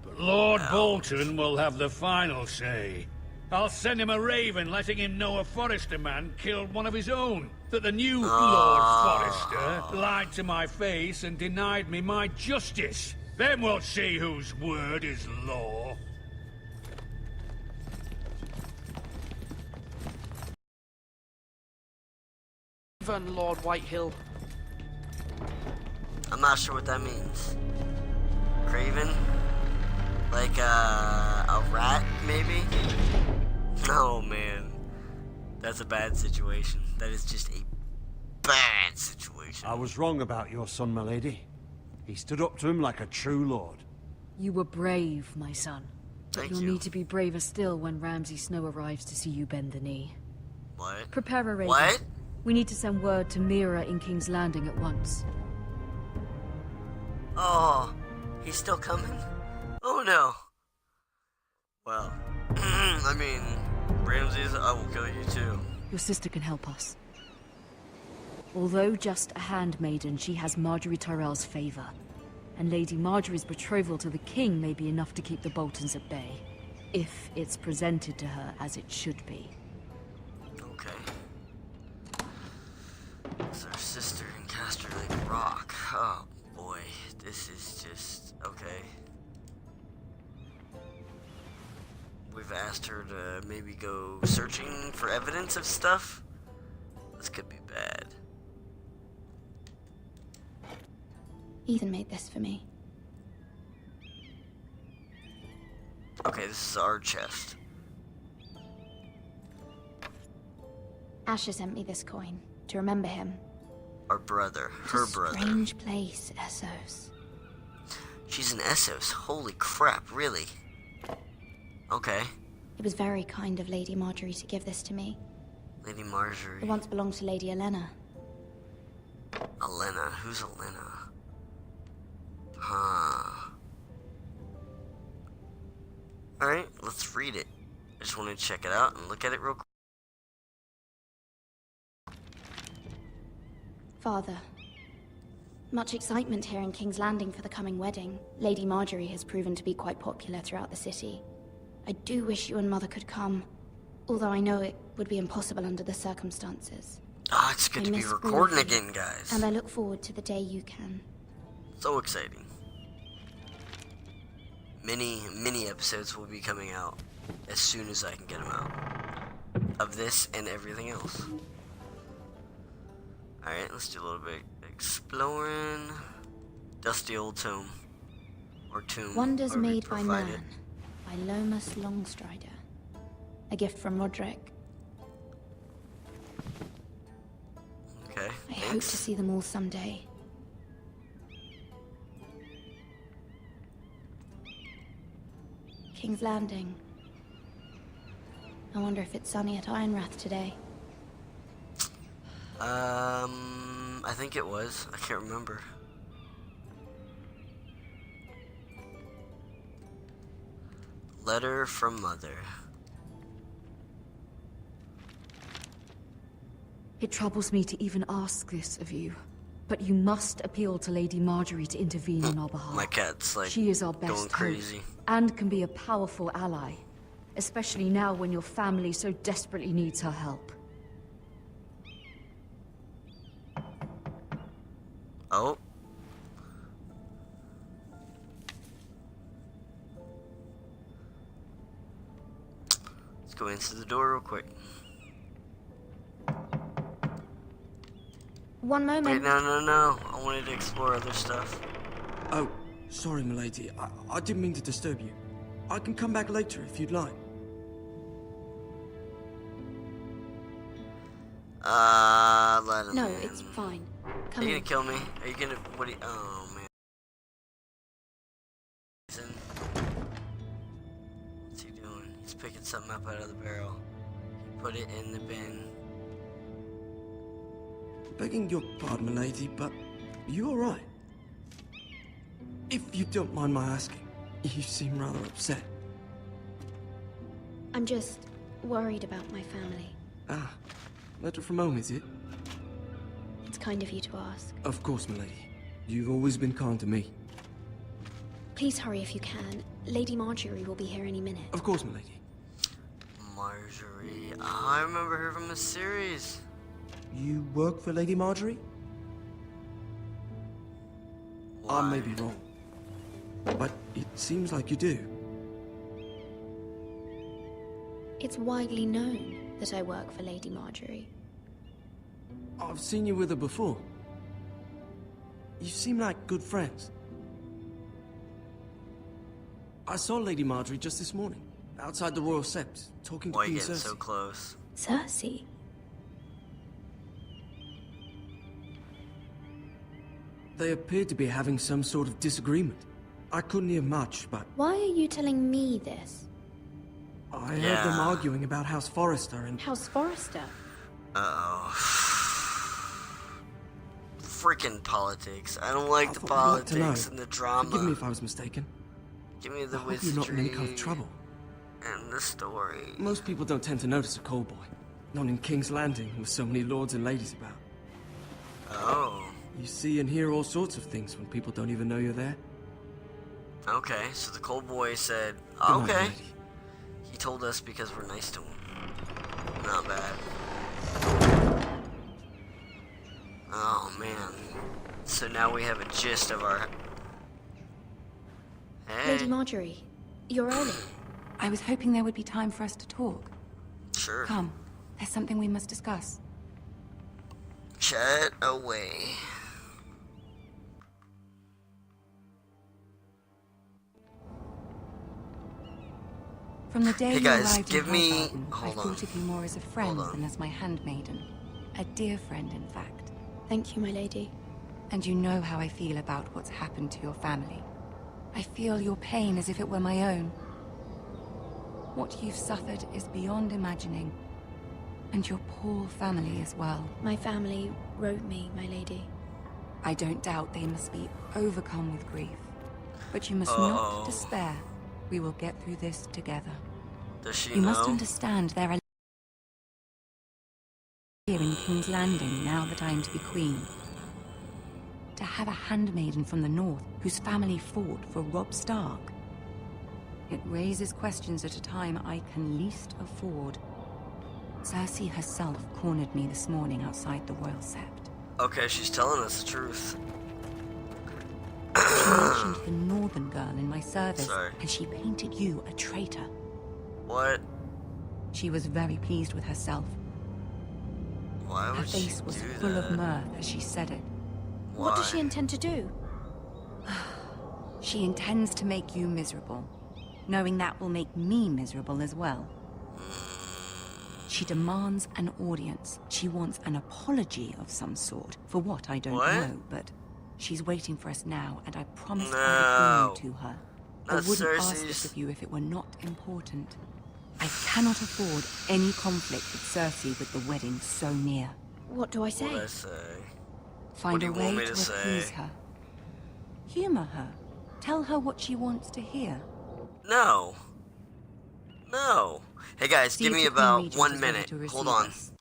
But Lord out. Bolton will have the final say. I'll send him a raven letting him know a Forrester man killed one of his own. That the new Lord Forrester lied to my face and denied me my justice. Then we'll see whose word is law. Even Lord Whitehill. I'm not sure what that means. Craven? Like a rat, maybe? Oh man. That's a bad situation. That is just a bad situation. I was wrong about your son, my lady. He stood up to him like a true lord. You were brave, my son. But Thank you'll you. need to be braver still when Ramsay Snow arrives to see you bend the knee. What? Prepare a raven. What? We need to send word to Mira in King's Landing at once. Oh, he's still coming? Oh no. Well, I mean, Ramses, I will kill you too. Your sister can help us. Although just a handmaiden, she has Marjorie Tyrell's favor. And Lady Marjorie's betrothal to the king may be enough to keep the Boltons at bay. If it's presented to her as it should be. Okay. It's our sister in Casterlake Rock. Oh boy, this is just... okay. We've asked her to maybe go searching for evidence of stuff. This could be bad. Ethan made this for me. Okay, this is our chest. Asher sent me this coin to remember him. Our brother. Her brother. Strange place, Essos. She's an Essos. Holy crap, really? Okay. It was very kind of Lady Marjorie to give this to me. Lady Marjorie. It once belonged to Lady Elena. Elena. Who's Elena? Huh. Alright, let's read it. I just want to check it out and look at it real quick. Father, much excitement here in King's Landing for the coming wedding. Lady Marjorie has proven to be quite popular throughout the city. I do wish you and Mother could come, although I know it would be impossible under the circumstances. Ah, it's good I to be miss all recording of you, again, guys. And I look forward to the day you can. So exciting. Many episodes will be coming out as soon as I can get them out. Of this and everything else. Alright, let's do a little bit exploring. Dusty old tomb. Or tomb. Wonders however you Made by provide Man, it. by Lomas Longstrider. A gift from Roderick. Okay, I hope thanks. to see them all someday. King's Landing. I wonder if it's sunny at Ironrath today. I think it was. I can't remember. Letter from Mother. It troubles me to even ask this of you, but you must appeal to Lady Marjorie to intervene on our behalf. My cat's like she is our best going crazy. hope and can be a powerful ally, especially now when your family so desperately needs her help. Oh. Let's go into the door real quick. One moment. Wait, no. I wanted to explore other stuff. Oh, sorry, milady. I didn't mean to disturb you. I can come back later if you'd like. Let him No, in. it's fine. Are Come you in. gonna kill me? Are you gonna, what do you, oh man. What's he doing? He's picking something up out of the barrel. He put it in the bin. Begging your pardon, milady, but you all right? If you don't mind my asking, you seem rather upset. I'm just worried about my family. Ah, letter from home, is it? It's kind of you to ask. Of course, milady. You've always been kind to me. Please hurry if you can. Lady Marjorie will be here any minute. Of course, milady. Marjorie. Oh, I remember her from a series. You work for Lady Marjorie? Why? I may be wrong, but it seems like you do. It's widely known that I work for Lady Marjorie. I've seen you with her before. You seem like good friends. I saw Lady Marjorie just this morning, outside the Royal Sept, talking to Why are you Queen getting Cersei. so close? Cersei? They appeared to be having some sort of disagreement. I couldn't hear much, but Why are you telling me this? I heard them arguing about House Forrester and... House Forrester? Uh-oh. Freaking politics. I don't like the thought you'd like to politics know. and the drama. Forgive me if I was mistaken. Give me the I hope you're not in any kind wizardry of trouble. and the story. Most people don't tend to notice a call boy. Not in King's Landing, with so many lords and ladies about. Oh. You see and hear all sorts of things when people don't even know you're there. Okay, so the cold boy said, Good night, okay. lady. He told us because we're nice to him. Not bad. Oh, man. So now we have a gist of our... Hey. Lady Marjorie, you're early. I was hoping there would be time for us to talk. Sure. Come, there's something we must discuss. Chat away. From the day Hey you guys, arrived give in me... Highgarden, I Hold thought on. of you more as a friend than as my handmaiden. A dear friend, in fact. Thank you, my lady. And you know how I feel about what's happened to your family. I feel your pain as if it were my own. What you've suffered is beyond imagining. And your poor family as well. My family wrote me, my lady. I don't doubt they must be overcome with grief. But you must Uh-oh. not despair. We will get through this together. Does she You know? must understand there are here in King's Landing now that I am to be queen. To have a handmaiden from the north whose family fought for Robb Stark. It raises questions at a time I can least afford. Cersei herself cornered me this morning outside the Royal Sept. Okay, she's telling us the truth. She mentioned the northern girl in my service, Sorry. and she painted you a traitor. What? She was very pleased with herself. Why Her would she face was do full that? of mirth as she said it. What does she intend to do? She intends to make you miserable, knowing that will make me miserable as well. She demands an audience. She wants an apology of some sort. For what, I don't What? know, but she's waiting for us now, and I promised No. I would bring you to her. I Not wouldn't ask Cersei's. this of you if it were not important. I cannot afford any conflict with Cersei with the wedding so near. What do I say? What do I say? Find What do a you want way me to to say? appease her. Humor her. Tell her what she wants to hear. No. No. Hey guys, See give if me the Queen about Regent 1 is ready minute. to receive Hold on. us.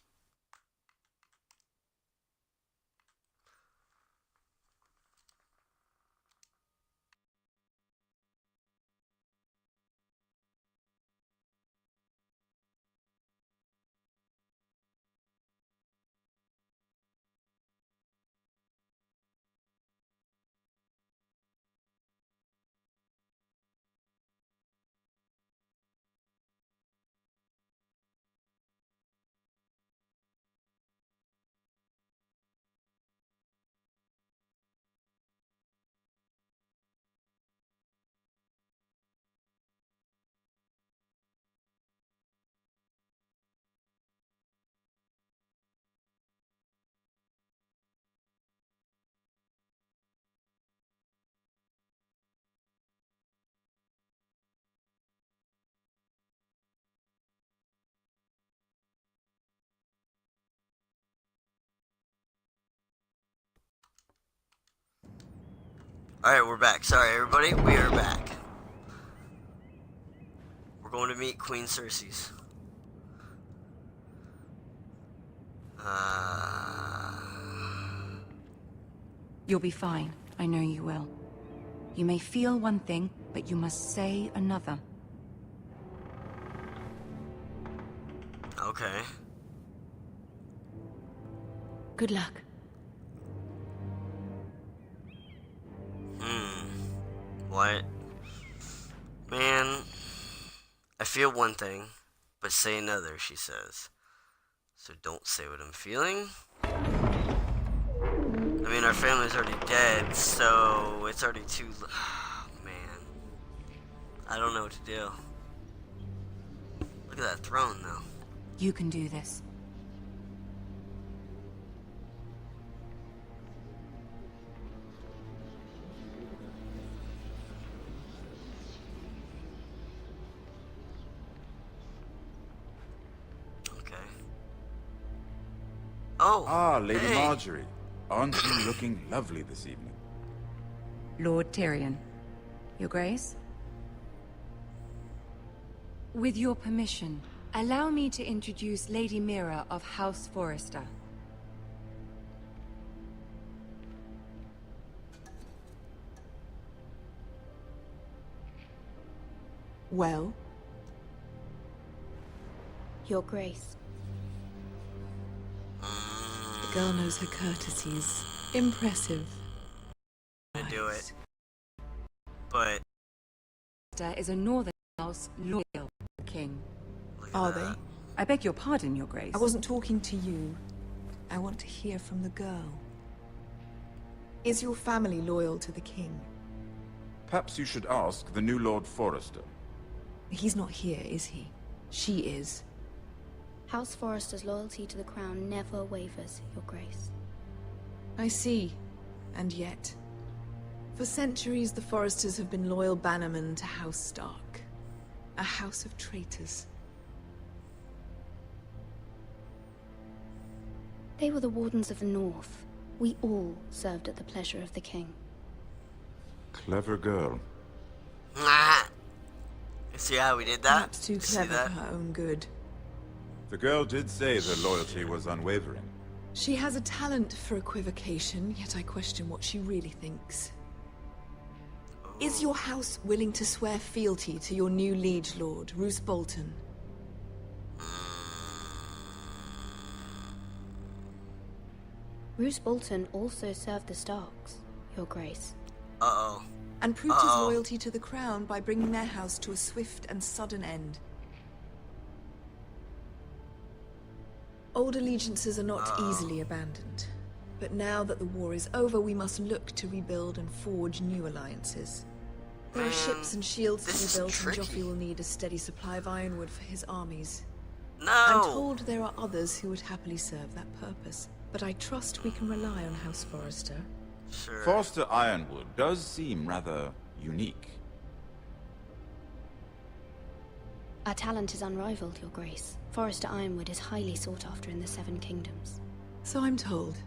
Alright, we're back. Sorry, everybody. We are back. We're going to meet Queen Cersei's. You'll be fine. I know you will. You may feel one thing, but you must say another. Okay. Good luck. What? Man, I feel one thing, but say another, she says. So don't say what I'm feeling. I mean, our family's already dead, so it's already too... Oh, man. I don't know what to do. Look at that throne, though. You can do this. Ah, Lady hey. Marjorie. Aren't you looking lovely this evening? Lord Tyrion. Your Grace? With your permission, allow me to introduce Lady Mira of House Forrester. Well? Your Grace. The girl knows her courtesies. Impressive. To do it. But... Forrester is a northern house loyal to the king. Are they? I beg your pardon, Your Grace. I wasn't talking to you. I want to hear from the girl. Is your family loyal to the king? Perhaps you should ask the new Lord Forrester. He's not here, is he? She is. House Forrester's loyalty to the crown never wavers, Your Grace. I see. And yet... For centuries, the Forresters have been loyal bannermen to House Stark. A house of traitors. They were the Wardens of the North. We all served at the pleasure of the king. Clever girl. See how we did that? Perhaps too clever for her own good. The girl did say the loyalty was unwavering. She has a talent for equivocation, yet I question what she really thinks. Is your house willing to swear fealty to your new liege lord, Roose Bolton? Roose Bolton also served the Starks, Your Grace. Uh-oh. And proved his loyalty to the crown by bringing their house to a swift and sudden end. Old allegiances are not easily abandoned. But now that the war is over, we must look to rebuild and forge new alliances. There are ships and shields to be built, and Joffrey will need a steady supply of ironwood for his armies. No! I'm told there are others who would happily serve that purpose, but I trust we can rely on House Forrester. Sure. Forrester Ironwood does seem rather unique. Our talent is unrivaled, Your Grace. Forrester Ironwood is highly sought after in the Seven Kingdoms. So I'm told.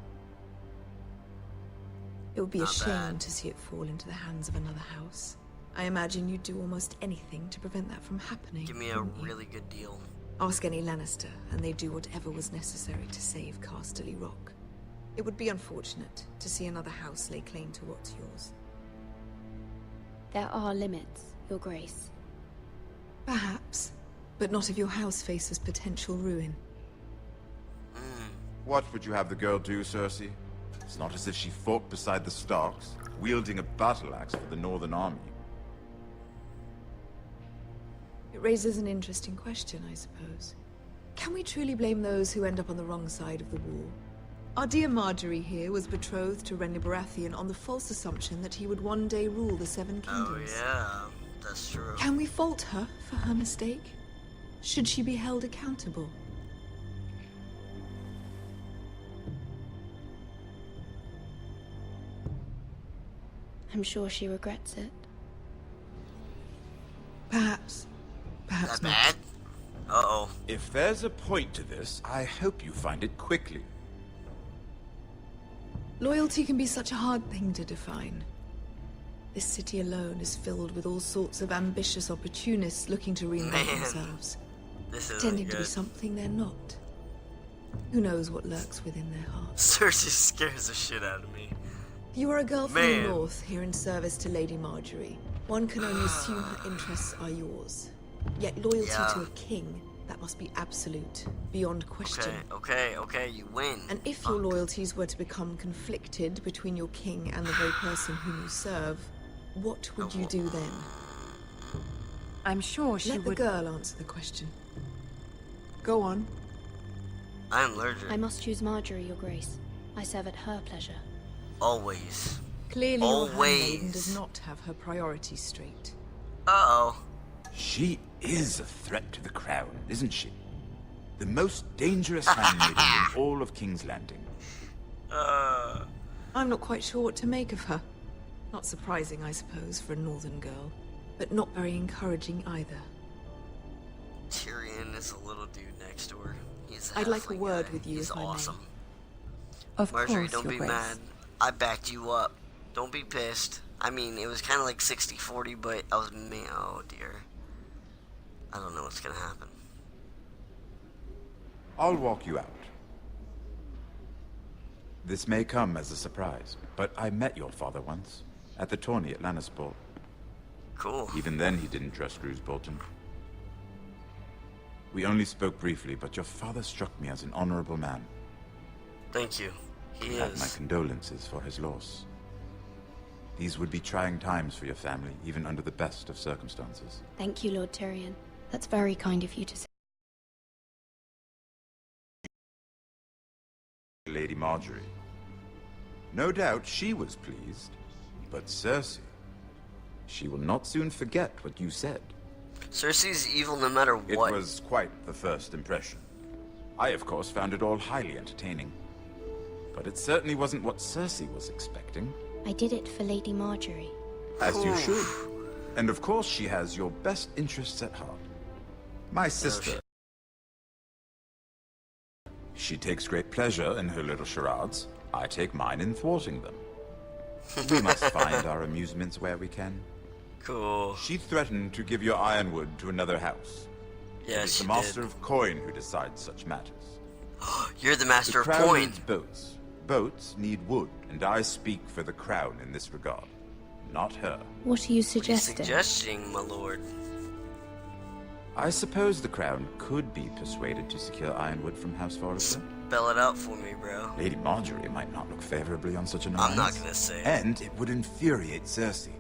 It would be a Not shame bad. to see it fall into the hands of another house. I imagine you'd do almost anything to prevent that from happening. Give me a wouldn't you? really good deal. Ask any Lannister, and they'd do whatever was necessary to save Casterly Rock. It would be unfortunate to see another house lay claim to what's yours. There are limits, Your Grace. Perhaps, but not if your house faces potential ruin. What would you have the girl do, Cersei? It's not as if she fought beside the Starks, wielding a battle axe for the Northern Army. It raises an interesting question, I suppose. Can we truly blame those who end up on the wrong side of the war? Our dear Marjorie here was betrothed to Renly Baratheon on the false assumption that he would one day rule the Seven Kingdoms. Oh yeah, that's true. Can we fault her for her mistake? Should she be held accountable? I'm sure she regrets it. Perhaps. Perhaps That not. bad? Uh-oh. If there's a point to this, I hope you find it quickly. Loyalty can be such a hard thing to define. This city alone is filled with all sorts of ambitious opportunists looking to reinvent Man, themselves, This is pretending to be good. something they're not. Who knows what lurks within their hearts? Cersei scares the shit out of me. You are a girl from Man. the North here in service to Lady Marjorie. One can only assume her interests are yours. Yet loyalty Yeah. to a king, that must be absolute, beyond question. Okay, you win. And if your loyalties were to become conflicted between your king and the very person whom you serve, what would you do then? I'm sure she Let the would... girl answer the question. Go on. I'm allergic. I must choose Marjorie, Your Grace. I serve at her pleasure. Always. Clearly your handmaiden Always. does not have her priorities straight. Uh-oh. She is a threat to the crown, isn't she? The most dangerous handmaiden in all of King's Landing. I'm not quite sure what to make of her. Not surprising, I suppose, for a northern girl, but not very encouraging either. Tyrion is a little dude next door. He's I'd like a halfling word guy. with you He's if I may. awesome. Of Marjorie, course, don't Your be Grace. mad. I backed you up. Don't be pissed. I mean, it was kind of like 60-40, but I was oh dear. I don't know what's gonna happen. I'll walk you out. This may come as a surprise, but I met your father once, at the tourney at Lannisport. Cool. Even then he didn't trust Roose Bolton. We only spoke briefly, but your father struck me as an honorable man. Thank you. He You have my is. condolences for his loss. These would be trying times for your family, even under the best of circumstances. Thank you, Lord Tyrion. That's very kind of you to say. Lady Marjorie. No doubt she was pleased, but Cersei, she will not soon forget what you said. Cersei's evil no matter what. It was quite the first impression. I, of course, found it all highly entertaining. But it certainly wasn't what Cersei was expecting. I did it for Lady Marjorie. As you should. And of course she has your best interests at heart. My sister. She takes great pleasure in her little charades. I take mine in thwarting them. We must find our amusements where we can. Cool. She threatened to give your ironwood to another house. Yeah, It is she the master did. of coin who decides such matters. You're the master The of crown coin. needs boats. Boats need wood, and I speak for the crown in this regard. Not her. What are you suggesting? Suggesting, my lord. I suppose the crown could be persuaded to secure ironwood from House Forrester. Spell it out for me, bro. Lady Marjorie might not look favorably on such an I'm alliance. not gonna say it. And it would infuriate Cersei.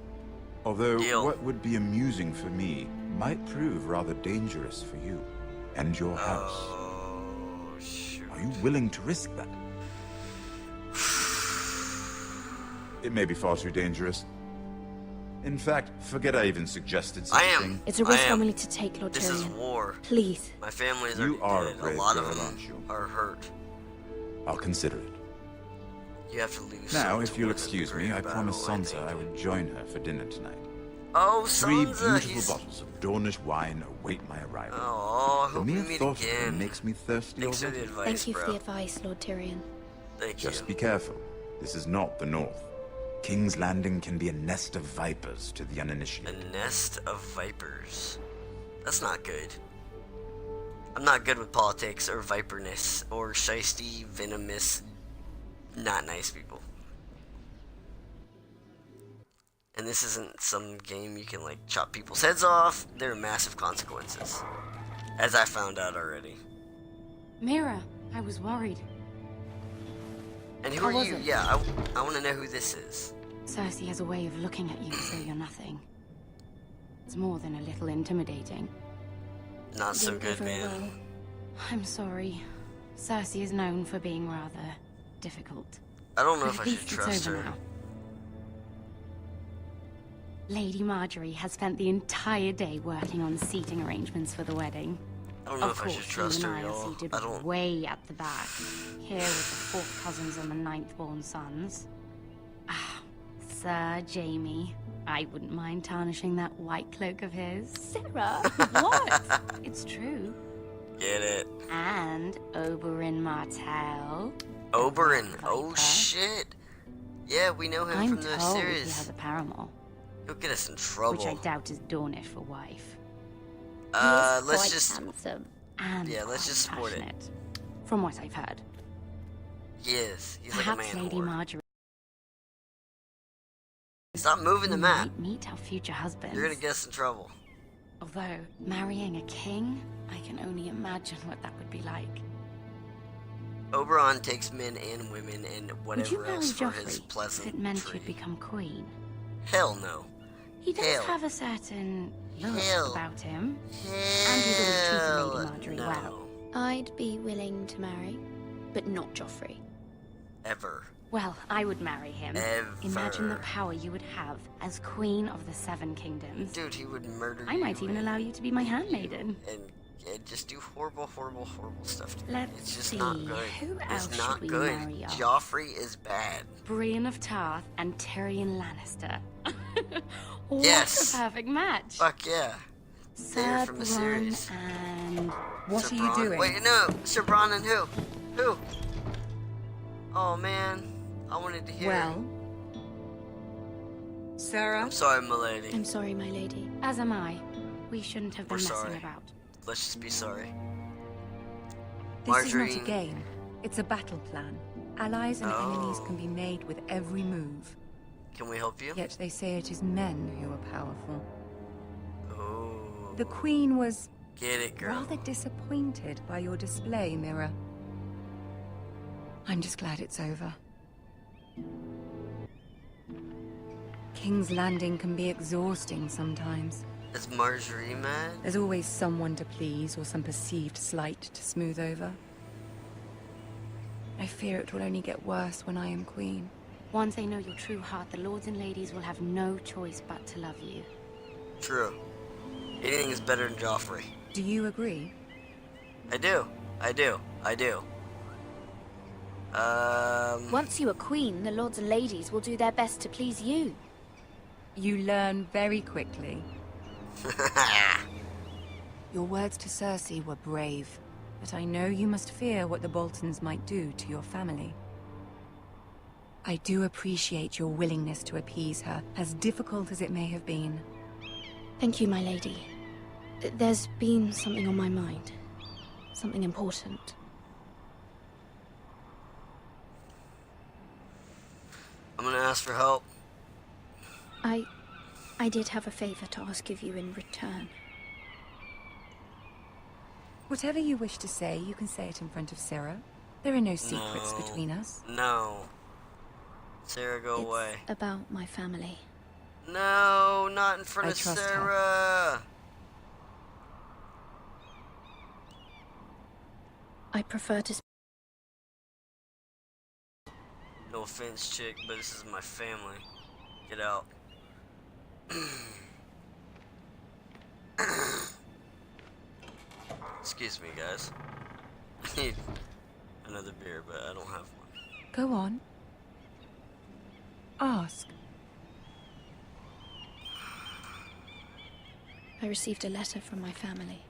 Although Deal. what would be amusing for me might prove rather dangerous for you and your house. Oh, shoot. Are you willing to risk that? It may be far too dangerous. In fact, forget I even suggested such I a am. thing. It's a risk I'm willing to take, Lord This is Tyrion. war. Please. My family is You are already a dead. brave A lot girl, of them aren't you? are hurt. I'll consider it. You have to lose. Now, some if to you'll win the excuse me, great I promised battle, Sansa I think. would join her for dinner tonight. Oh, 3 Sansa, beautiful bottles of Dornish wine await my arrival. Oh, I The hope we mere meet thought of them again. makes me thirsty Thanks for the already. advice, Thank you bro. for the advice, Lord Tyrion. Thank you. Just be careful. This is not the North. King's Landing can be a nest of vipers to the uninitiated. A nest of vipers. That's not good. I'm not good with politics or viperness or shisty, venomous, not nice people. And this isn't some game you can like chop people's heads off. There are massive consequences. As I found out already. Mira, I was worried. And who are you? Yeah, I want to know who this is. Cersei has a way of looking at you as though you're nothing. It's more than a little intimidating. Not so good, man. I'm sorry. Cersei is known for being rather difficult. I don't know But if at I least should it's trust over her. now. Lady Marjorie has spent the entire day working on seating arrangements for the wedding. I don't know Of if I course, should trust you her, and I are y'all. seated I don't. way at the back, here with the 4th cousins and the 9th-born sons. Ah, Sir Jamie. I wouldn't mind tarnishing that white cloak of his. Sarah, what? It's true. Get it. And Oberyn Martell. Oberyn. Oh shit. Yeah, we know him I'm from the told he series. has a paramour, He'll get us in trouble. which I doubt is Dornish for wife. Let's just. Handsome and Yeah, let's just support it. passionate, from what I've heard. He is. He's Perhaps like a man Lady whore. Marjorie Stop moving the map. might meet our future husbands. You're gonna get us in trouble. Although, marrying a king, I can only imagine what that would be like. Oberon takes men and women and Would you whatever marry else for Joffrey his if pleasant it meant tree. you'd become queen? Hell no. He does Hell. have a certain look Hell. about him. And he's always treated Lady Marjorie no. well. I'd be willing to marry, but not Joffrey. Ever. Well, I would marry him. Imagine the power you would have as Queen of the Seven Kingdoms. Dude, he would murder I might you even allow you to be my handmaiden. and just do horrible, horrible, horrible stuff to me. Let's It's just see, not good. who It's else not should we good. marry off? Joffrey is bad. Brienne of Tarth and Tyrion Lannister. What Yes. a perfect match. Fuck yeah. They're Sir from the Bronn series. and... Sir Bronn? Wait, no. Sir Bronn and who? Who? Oh, man. I wanted to hear. Well, Sarah? I'm sorry, milady. I'm sorry, my lady. As am I. We shouldn't have been We're messing sorry. about. Let's just be sorry. This is not a Margarine. game. It's a battle plan. Allies and enemies can be made with every move. Can we help you? Yet they say it is men who are powerful. Oh. The Queen was Get it, girl. rather disappointed by your display, Mira. I'm just glad it's over. King's Landing can be exhausting sometimes. Is Marjorie mad? There's always someone to please or some perceived slight to smooth over. I fear it will only get worse when I am queen. Once they know your true heart, the lords and ladies will have no choice but to love you. True. Anything is better than Joffrey. Do you agree? I do. I do. I do. Once you are queen, the lords and ladies will do their best to please you. You learn very quickly. Your words to Cersei were brave, but I know you must fear what the Boltons might do to your family. I do appreciate your willingness to appease her, as difficult as it may have been. Thank you, my lady. There's been something on my mind. Something important. I'm gonna ask for help. I did have a favor to ask of you in return. Whatever you wish to say, you can say it in front of Sarah. There are no secrets No. between us. No. Sarah, go away. About my family. No, not in front I of trust her. Sarah. I prefer to... No offense, chick, but this is my family. Get out. Excuse me, guys. I need another beer, but I don't have one. Go on. Ask. I received a letter from my family.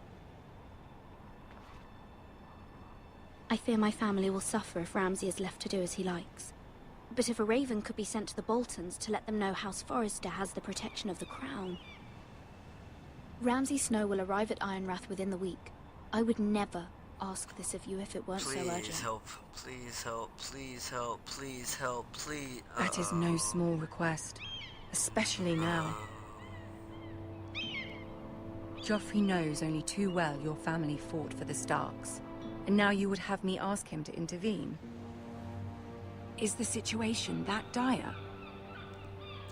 I fear my family will suffer if Ramsay is left to do as he likes. But if a raven could be sent to the Boltons to let them know House Forrester has the protection of the crown... Ramsay Snow will arrive at Ironrath within the week. I would never ask this of you if it weren't so urgent. Please help, please help, please help, please help, please... That is no small request, especially now. Joffrey knows only too well your family fought for the Starks, and now you would have me ask him to intervene? Is the situation that dire?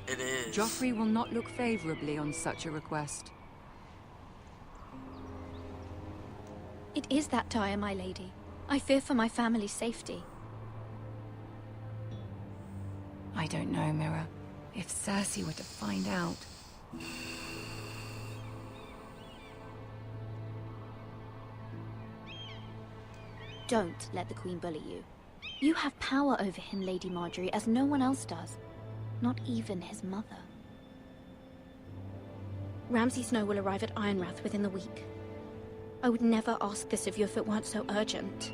It is. Joffrey will not look favorably on such a request. It is that dire, my lady. I fear for my family's safety. I don't know, Mira. If Cersei were to find out... Don't let the Queen bully you. You have power over him, Lady Marjorie, as no one else does. Not even his mother. Ramsay Snow will arrive at Ironrath within the week. I would never ask this of you if it weren't so urgent.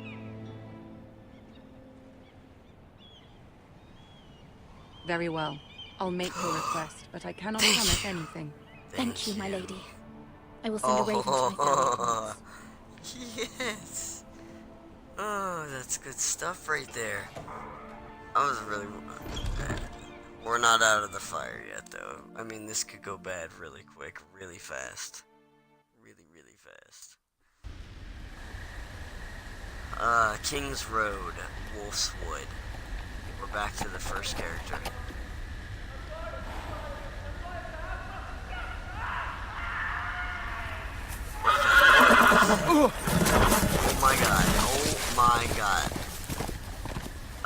Very well. I'll make your request, but I cannot promise anything. Thank you, my lady. I will send a raven to my family at once. Yes! Oh, that's good stuff right there. I was really... We're not out of the fire yet, though. I mean, this could go bad really quick, really fast. Really, really fast. King's Road, Wolf's Wood. We're back to the first character. Oh my god, oh my god.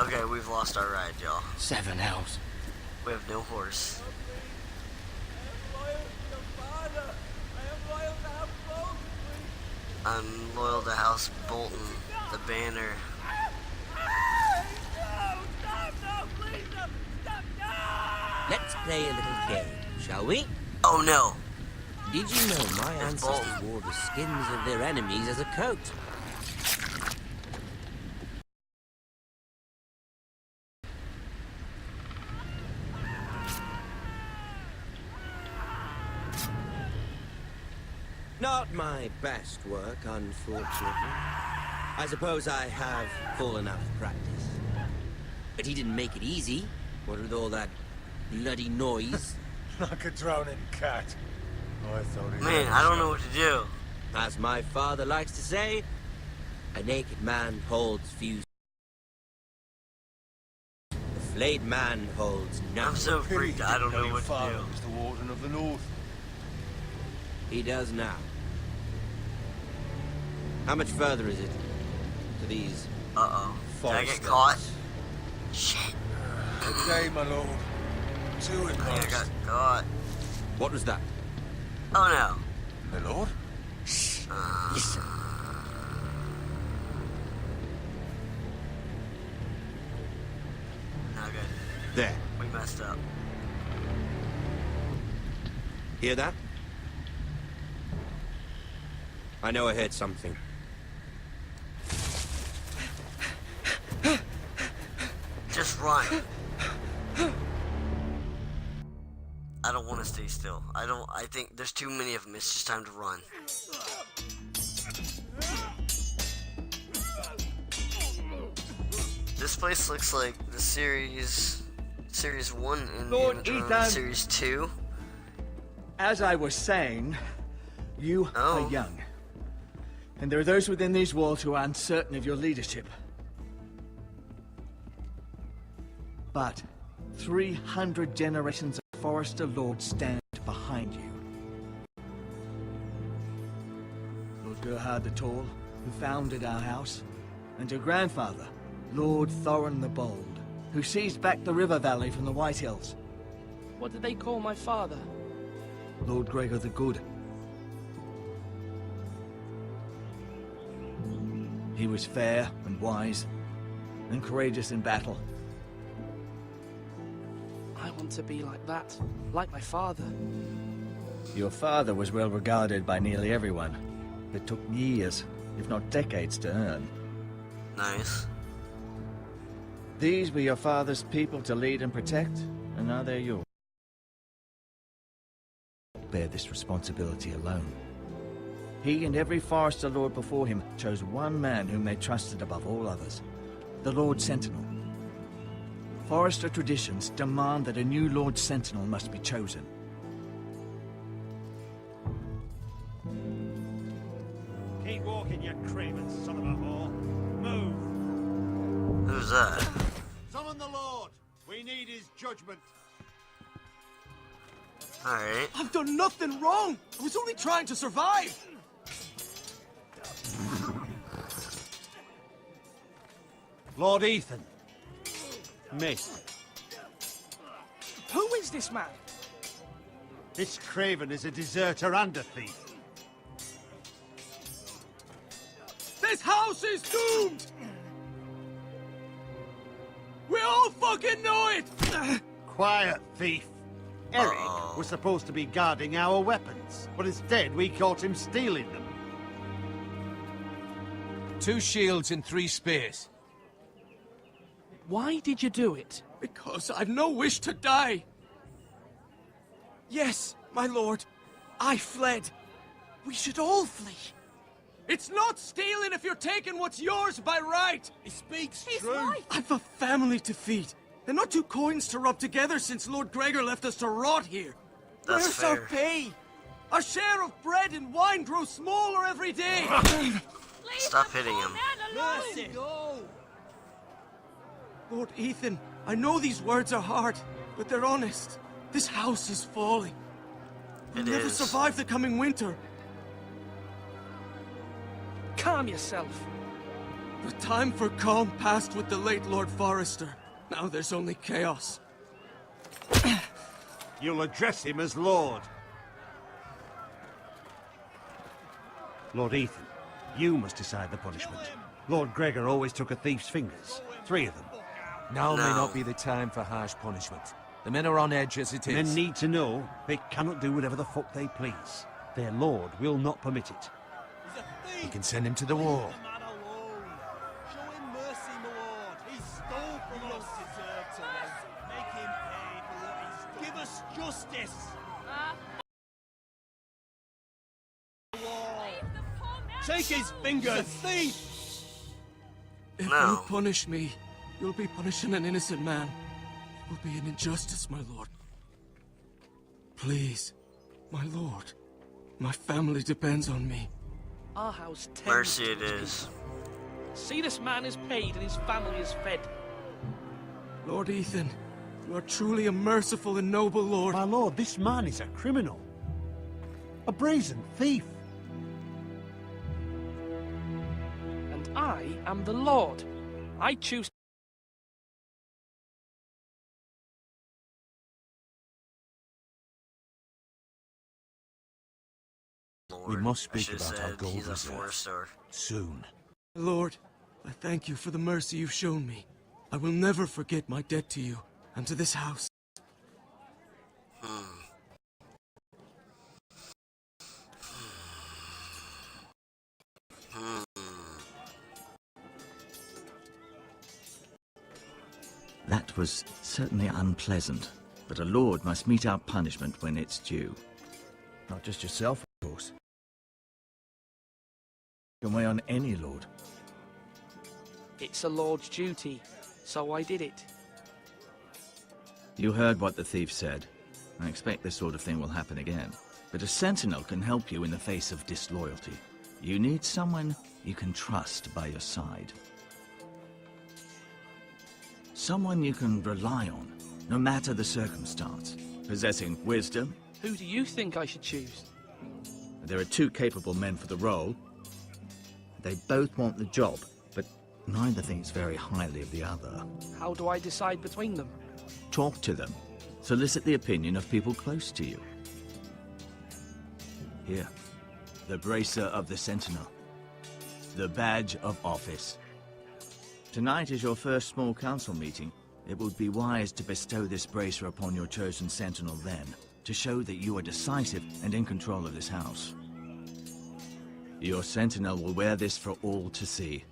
Okay, we've lost our ride, y'all. 7 elves. We have no horse. I'm loyal to House Bolton, the banner. Let's play a little game, shall we? Oh no! Did you know my ancestors wore the skins of their enemies as a coat? Not my best work, unfortunately. I suppose I have full enough practice. But he didn't make it easy, what with all that bloody noise. Like a drowning cat. I thought he Man, I don't know what to do. As my father likes to say, a naked man holds few. A flayed man holds none. I'm so freaked, I don't know what to do. He's the Warden of the North. He does now. How much further is it to these? Uh-oh. Did I get caught? Shit. Okay, my lord. To it, I got caught. What was that? Oh no. My lord? Listen. Not good. There. We messed up. Hear that? I know I heard something. Just run. I don't want to stay still. I think there's too many of them. It's just time to run. This place looks like the series 1 and Lord Ethan. series 2. As I was saying, you Oh. are young. And there are those within these walls who are uncertain of your leadership. But 300 generations of Forrester Lords stand behind you. Lord Gerhard the Tall, who founded our house, and your grandfather, Lord Thorin the Bold, who seized back the river valley from the White Hills. What did they call my father? Lord Gregor the Good. He was fair and wise, and courageous in battle. I want to be like that, like my father. Your father was well regarded by nearly everyone. It took years, if not decades, to earn. Nice. These were your father's people to lead and protect, and now they're yours. Bear this responsibility alone. He and every Forester Lord before him chose one man whom they trusted above all others, the Lord Sentinel. Forester traditions demand that a new Lord Sentinel must be chosen. Keep walking, you craven son of a whore. Move! Who's that? Summon the Lord! We need his judgment. Alright. I've done nothing wrong! I was only trying to survive! Lord Ethan. Miss. Who is this man? This craven is a deserter and a thief. This house is doomed! We all fucking know it! Quiet, thief. Eric was supposed to be guarding our weapons, but instead we caught him stealing them. 2 shields and 3 spears. Why did you do it? Because I've no wish to die. Yes, my lord. I fled. We should all flee. It's not stealing if you're taking what's yours by right. He speaks true. Right. I've a family to feed. And not 2 coins to rub together since Lord Gregor left us to rot here. That's Where's fair. our pay? Our share of bread and wine grows smaller every day. Stop hitting him. Mercy. Lord Ethan, I know these words are hard, but they're honest. This house is falling. We'll never survive the coming winter. Calm yourself. The time for calm passed with the late Lord Forester. Now there's only chaos. You'll address him as Lord. Lord Ethan, you must decide the punishment. Lord Gregor always took a thief's fingers. 3 of them. Now may not be the time for harsh punishment. The men are on edge as it is. Men need to know they cannot do whatever the fuck they please. Their lord will not permit it. We can send him to the wall. Take his fingers! Thief! If you punish me, you'll be punishing an innocent man. It will be an injustice, my lord. Please, my lord. My family depends on me. Our house tends Mercy to it is. See, this man is paid and his family is fed. Lord Ethan, you are truly a merciful and noble lord. My lord, this man is a criminal. A brazen thief. And I am the Lord. I choose. We must speak I about our said gold he's a reserve. 4-star. Soon. Lord, I thank you for the mercy you've shown me. I will never forget my debt to you and to this house. That was certainly unpleasant, but a lord must mete out punishment when it's due. Not just yourself, of course. You can weigh on any lord. It's a lord's duty, so I did it. You heard what the thief said. I expect this sort of thing will happen again. But a sentinel can help you in the face of disloyalty. You need someone you can trust by your side. Someone you can rely on, no matter the circumstance. Possessing wisdom. Who do you think I should choose? There are 2 capable men for the role. They both want the job, but neither thinks very highly of the other. How do I decide between them? Talk to them. Solicit the opinion of people close to you. Here, the bracer of the Sentinel. The badge of office. Tonight is your first small council meeting. It would be wise to bestow this bracer upon your chosen Sentinel then, to show that you are decisive and in control of this house. Your Sentinel will wear this for all to see.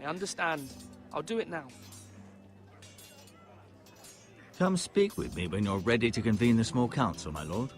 understand. I'll do it now. Come speak with me when you're ready to convene the small council, my lord.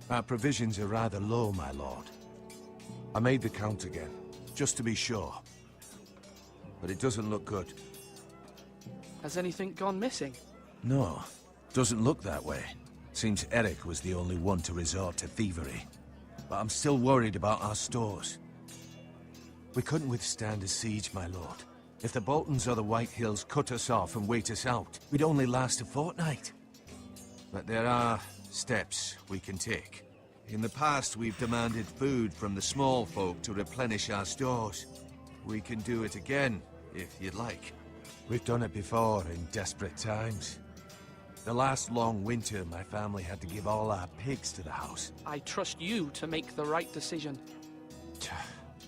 Our provisions are rather low, my lord. I made the count again, just to be sure. But it doesn't look good. Has anything gone missing? No, doesn't look that way. Seems Eric was the only one to resort to thievery. But I'm still worried about our stores. We couldn't withstand a siege, my lord. If the Boltons or the White Hills cut us off and wait us out, we'd only last a fortnight. But there are steps we can take. In the past, we've demanded food from the small folk to replenish our stores. We can do it again, if you'd like. We've done it before in desperate times. The last long winter, my family had to give all our pigs to the house. I trust you to make the right decision.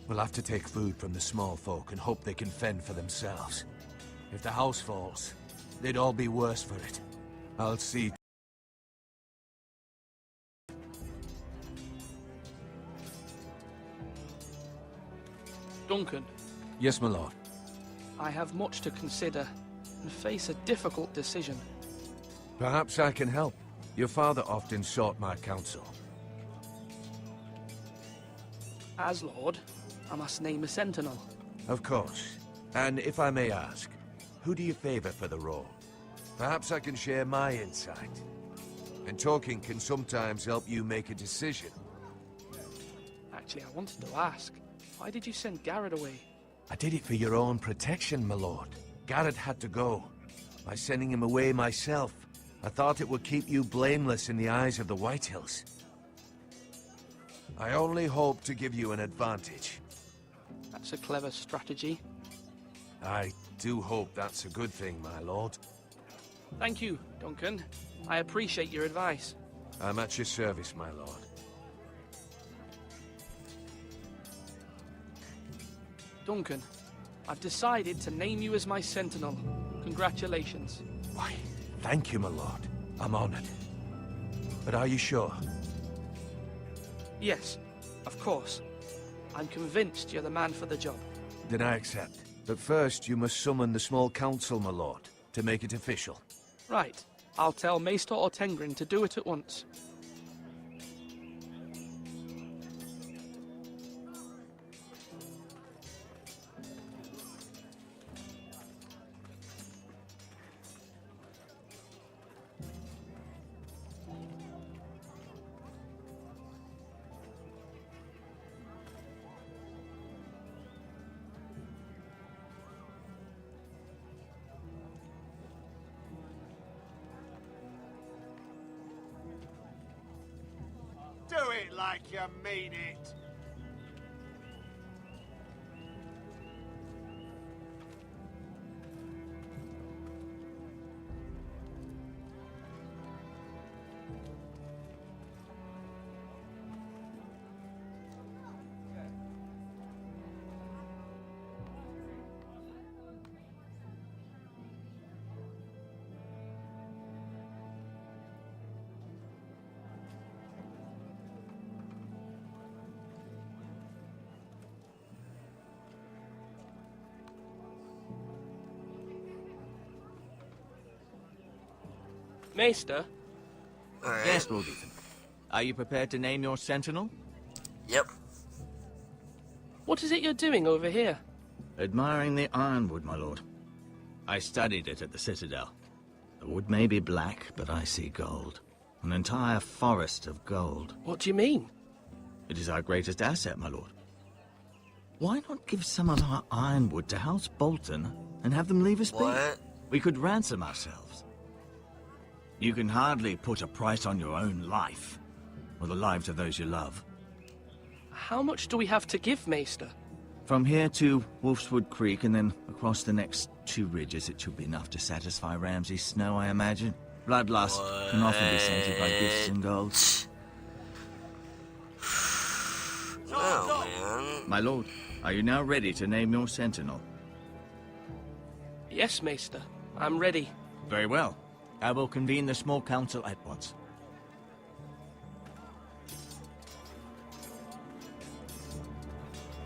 We'll have to take food from the small folk and hope they can fend for themselves. If the house falls, they'd all be worse for it. I'll see. Duncan. Yes, my lord. I have much to consider and face a difficult decision. Perhaps I can help. Your father often sought my counsel. As Lord, I must name a sentinel. Of course. And if I may ask, who do you favor for the role? Perhaps I can share my insight. And talking can sometimes help you make a decision. Actually, I wanted to ask, why did you send Garrett away? I did it for your own protection, my lord. Garrett had to go. By sending him away myself, I thought it would keep you blameless in the eyes of the Whitehills. I only hope to give you an advantage. That's a clever strategy. I do hope that's a good thing, my lord. Thank you, Duncan. I appreciate your advice. I'm at your service, my lord. Duncan, I've decided to name you as my sentinel. Congratulations. Why, thank you, my lord. I'm honored. But are you sure? Yes, of course. I'm convinced you're the man for the job. Then I accept. But first, you must summon the small council, my lord, to make it official. Right. I'll tell Maester Ortengrin to do it at once. Do it like you mean it. Maester? Alright. Yes, Lord Ethan. Are you prepared to name your sentinel? Yep. What is it you're doing over here? Admiring the ironwood, my lord. I studied it at the Citadel. The wood may be black, but I see gold. An entire forest of gold. What do you mean? It is our greatest asset, my lord. Why not give some of our ironwood to House Bolton and have them leave us be? What? We could ransom ourselves. You can hardly put a price on your own life, or the lives of those you love. How much do we have to give, Maester? From here to Wolfswood Creek and then across the next 2 ridges, it should be enough to satisfy Ramsay Snow, I imagine. Bloodlust can often be sated by gifts and gold. Oh, man. My lord, are you now ready to name your sentinel? Yes, Maester. I'm ready. Very well. I will convene the small council at once.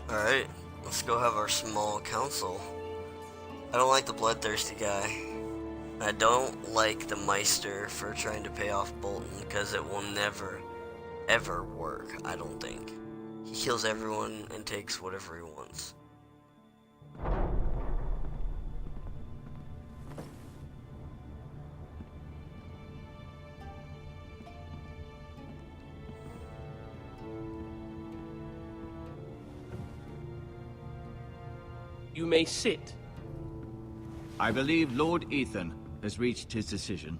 Alright, let's go have our small council. I don't like the bloodthirsty guy. I don't like the Meister for trying to pay off Bolton, because it will never, ever work, I don't think. He kills everyone and takes whatever he wants. You may sit. I believe Lord Ethan has reached his decision.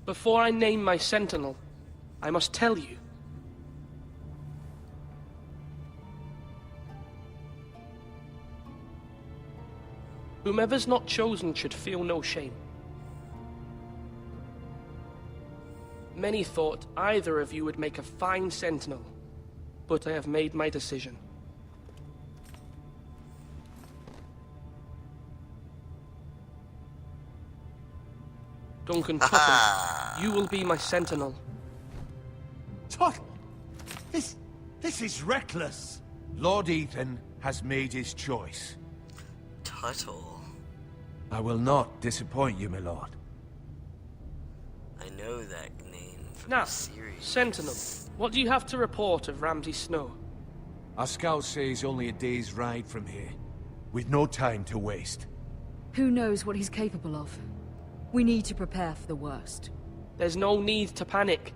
Before I name my sentinel, I must tell you. Whomever's not chosen should feel no shame. Many thought either of you would make a fine sentinel, but I have made my decision. Duncan Tuttle, you will be my sentinel. Tuttle! This is reckless. Lord Ethan has made his choice. Tuttle. I will not disappoint you, my lord. I know that name from Now, the series. Sentinel, what do you have to report of Ramsay Snow? Our scouts say he's only a day's ride from here, with no time to waste. Who knows what he's capable of? We need to prepare for the worst. There's no need to panic.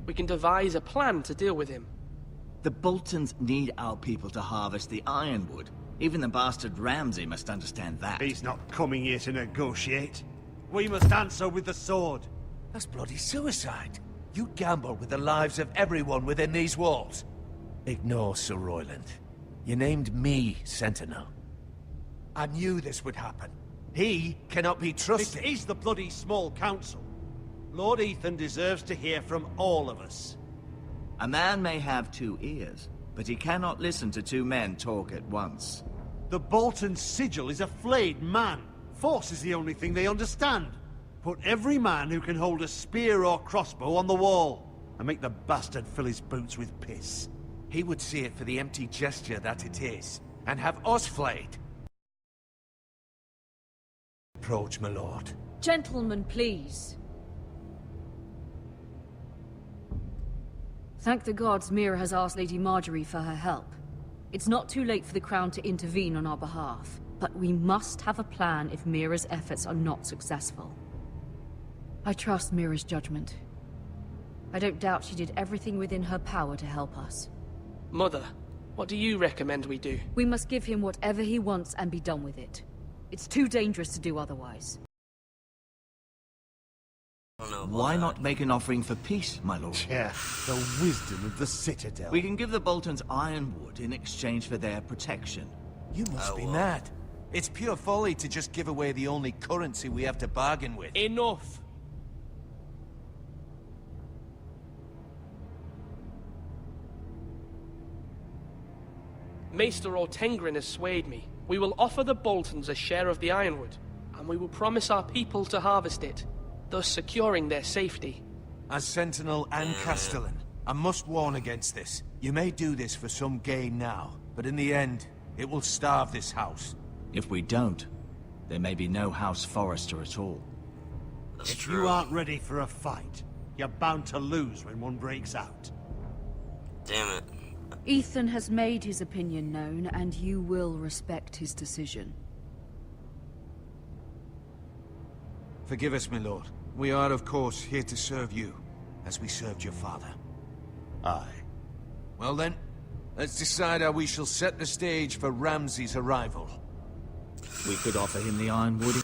We can devise a plan to deal with him. The Boltons need our people to harvest the ironwood. Even the bastard Ramsay must understand that. He's not coming here to negotiate. We must answer with the sword. That's bloody suicide. You gamble with the lives of everyone within these walls. Ignore Sir Royland. You named me Sentinel. I knew this would happen. He cannot be trusted. This is the bloody small council. Lord Ethan deserves to hear from all of us. A man may have 2 ears, but he cannot listen to 2 men talk at once. The Bolton sigil is a flayed man. Force is the only thing they understand. Put every man who can hold a spear or crossbow on the wall, and make the bastard fill his boots with piss. He would see it for the empty gesture that it is, and have us flayed. Approach, my lord. Gentlemen, please. Thank the gods Mira has asked Lady Marjorie for her help. It's not too late for the Crown to intervene on our behalf, but we must have a plan if Mira's efforts are not successful. I trust Mira's judgment. I don't doubt she did everything within her power to help us. Mother, what do you recommend we do? We must give him whatever he wants and be done with it. It's too dangerous to do otherwise. Why not make an offering for peace, my lord? Yeah, the wisdom of the Citadel. We can give the Boltons ironwood in exchange for their protection. You must be mad. It's pure folly to just give away the only currency we have to bargain with. Enough! Maester Ortengrin has swayed me. We will offer the Boltons a share of the ironwood, and we will promise our people to harvest it, thus securing their safety. As Sentinel and Castellan, I must warn against this. You may do this for some gain now, but in the end, it will starve this house. If we don't, there may be no House Forrester at all. If you aren't ready for a fight, you're bound to lose when one breaks out. Damn it. Ethan has made his opinion known, and you will respect his decision. Forgive us, my lord. We are, of course, here to serve you, as we served your father. Aye. Well then, let's decide how we shall set the stage for Ramsay's arrival. We could offer him the Ironwood.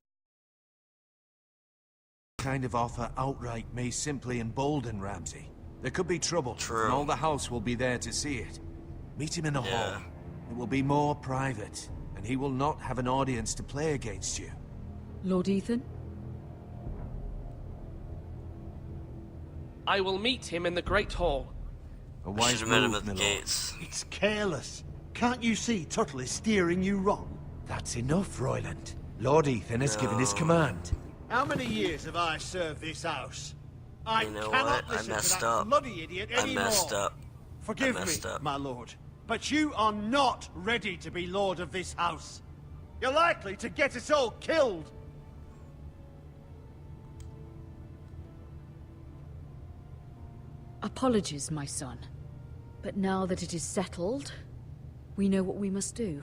Kind of offer outright may simply embolden Ramsay. There could be trouble, True. and all the house will be there to see it. Meet him in the hall. It will be more private, and he will not have an audience to play against you. Lord Ethan? I will meet him in the Great Hall. A wise Should've met him move, at the my lord. gates. It's careless. Can't you see Tuttle is steering you wrong? That's enough, Royland. Lord Ethan has given his command. How many years have I served this house? I You know cannot what? I listen messed to that up. bloody idiot I anymore. messed up. Forgive I messed me, up. my lord, but you are not ready to be lord of this house. You're likely to get us all killed. Apologies, my son. But now that it is settled, we know what we must do.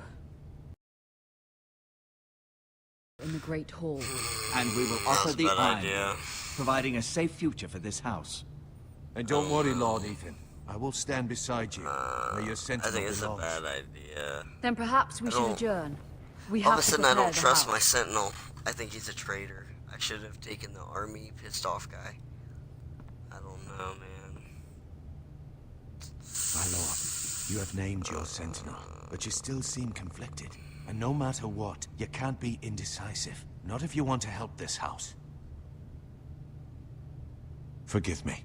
In the Great Hall. And we will offer That's a the bad iron, idea. providing a safe future for this house. And don't worry, Lord Ethan. I will stand beside you, where your I sentinel think it's a belongs. bad idea. Then perhaps we I should don't- adjourn. We All have of a to sudden, I prepare don't the trust my house. sentinel. I think he's a traitor. I should have taken the army pissed off guy. I don't know, man. My lord, you have named your sentinel, but you still seem conflicted. And no matter what, you can't be indecisive. Not if you want to help this house. Forgive me.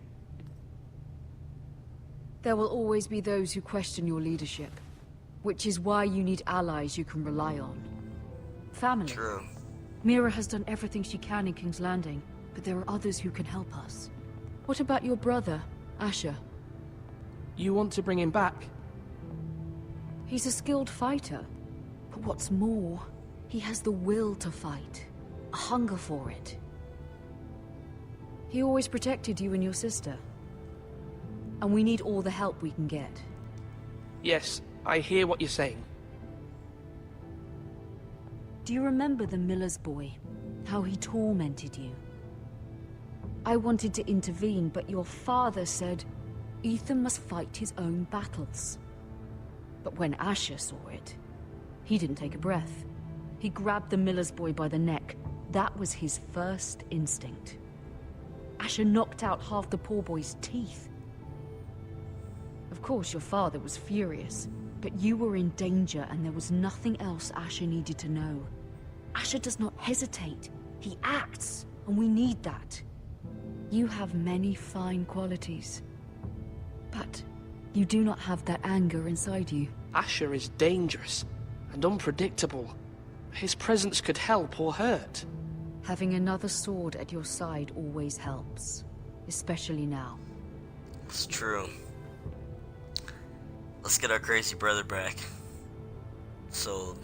There will always be those who question your leadership, which is why you need allies you can rely on. Family. True. Mira has done everything she can in King's Landing, but there are others who can help us. What about your brother, Asher? You want to bring him back? He's a skilled fighter, but what's more, he has the will to fight, a hunger for it. He always protected you and your sister, and we need all the help we can get. Yes, I hear what you're saying. Do you remember the miller's boy? How he tormented you? I wanted to intervene, but your father said Ethan must fight his own battles. But when Asher saw it, he didn't take a breath. He grabbed the miller's boy by the neck. That was his first instinct. Asher knocked out half the poor boy's teeth. Of course, your father was furious, but you were in danger and there was nothing else Asher needed to know. Asher does not hesitate. He acts, and we need that. You have many fine qualities, but you do not have that anger inside you. Asher is dangerous and unpredictable. His presence could help or hurt. Having another sword at your side always helps, especially now. It's true. Let's get our crazy brother back. Sold.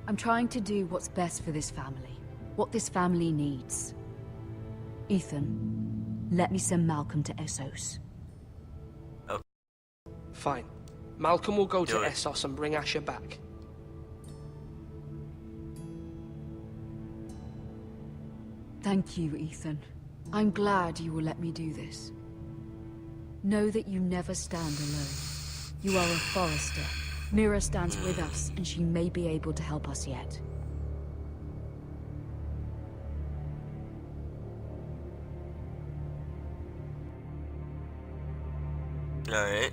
I'm trying to do what's best for this family, what this family needs. Ethan, let me send Malcolm to Essos. Okay. Fine. Malcolm will go Do to it. Essos and bring Asher back. Thank you, Ethan. I'm glad you will let me do this. Know that you never stand alone. You are a Forrester. Mira stands with us, and she may be able to help us yet. Alright.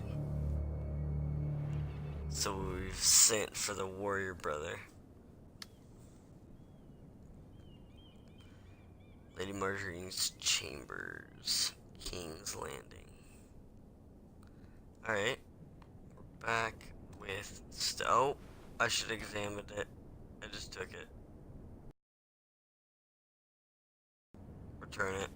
So we've sent for the warrior brother. Lady Marjorie's chambers. King's Landing. Alright. We're back with... Oh, I should have examined it. I just took it. Return it.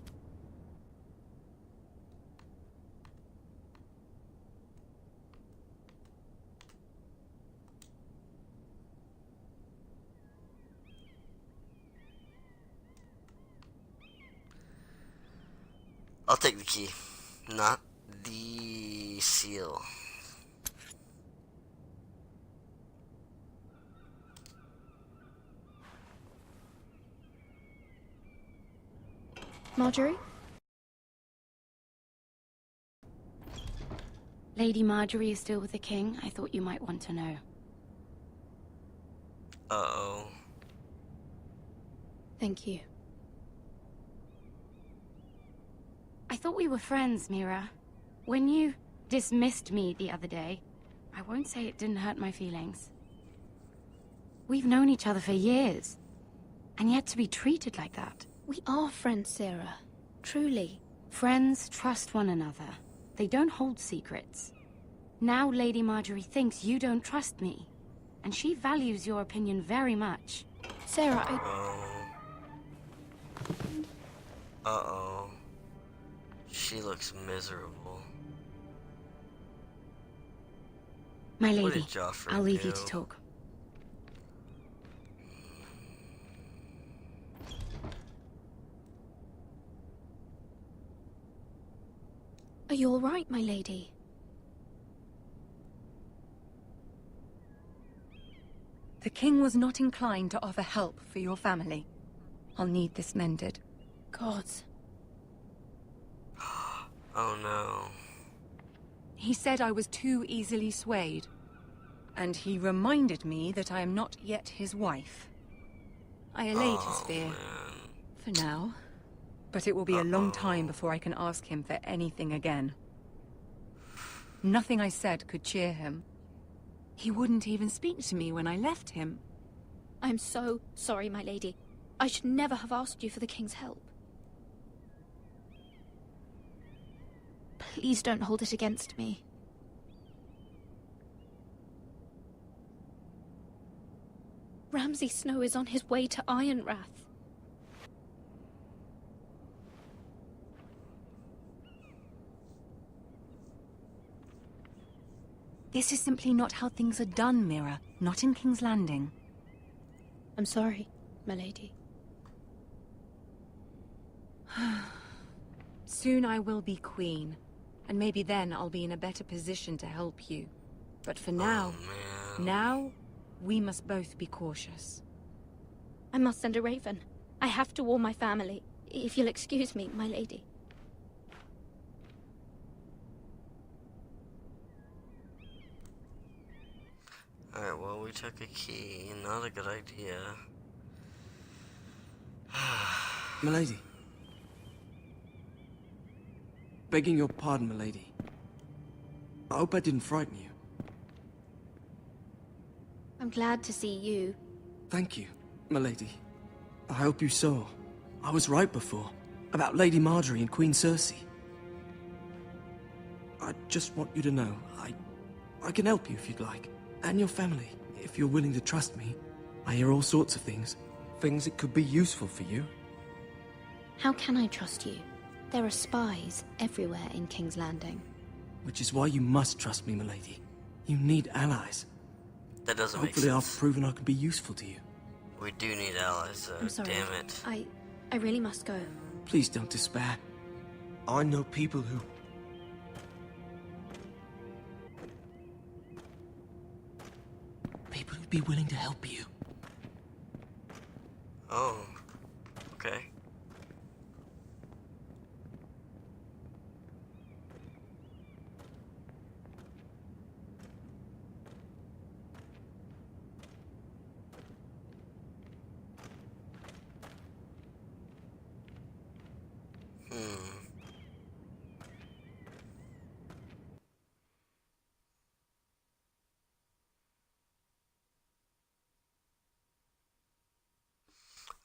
I'll take the key, not the seal. Marjorie? Lady Marjorie is still with the king. I thought you might want to know. Uh-oh. Thank you. I thought we were friends, Mira. When you dismissed me the other day, I won't say it didn't hurt my feelings. We've known each other for years, and yet to be treated like that. We are friends, Sarah. Truly. Friends trust one another. They don't hold secrets. Now Lady Marjorie thinks you don't trust me, and she values your opinion very much. Sarah, Uh-oh. She looks miserable. My What lady, did Joffrey I'll leave you do? to talk. Are you all right, my lady? The king was not inclined to offer help for your family. I'll need this mended. Gods. Oh no. He said I was too easily swayed. And he reminded me that I am not yet his wife. I allayed his fear. For now. But it will be a long time before I can ask him for anything again. Nothing I said could cheer him. He wouldn't even speak to me when I left him. I'm so sorry, my lady. I should never have asked you for the king's help. Please don't hold it against me. Ramsay Snow is on his way to Ironrath. This is simply not how things are done, Mira. Not in King's Landing. I'm sorry, my lady. Soon I will be queen, and maybe then I'll be in a better position to help you. But for now, we must both be cautious. I must send a raven. I have to warn my family. If you'll excuse me, my lady. Alright, well, we took a key. Not a good idea. Milady. Begging your pardon, milady. I hope I didn't frighten you. I'm glad to see you. Thank you, milady. I hope you saw. I was right before. About Lady Marjorie and Queen Cersei. I just want you to know, I can help you if you'd like. And your family, if you're willing to trust me. I hear all sorts of things. Things that could be useful for you. How can I trust you? There are spies everywhere in King's Landing. Which is why you must trust me, milady. You need allies. That doesn't make Hopefully sense. I've proven I can be useful to you. We do need allies, I'm sorry. damn it. I really must go. Please don't despair. I know people who... People who'd be willing to help you. Oh, okay.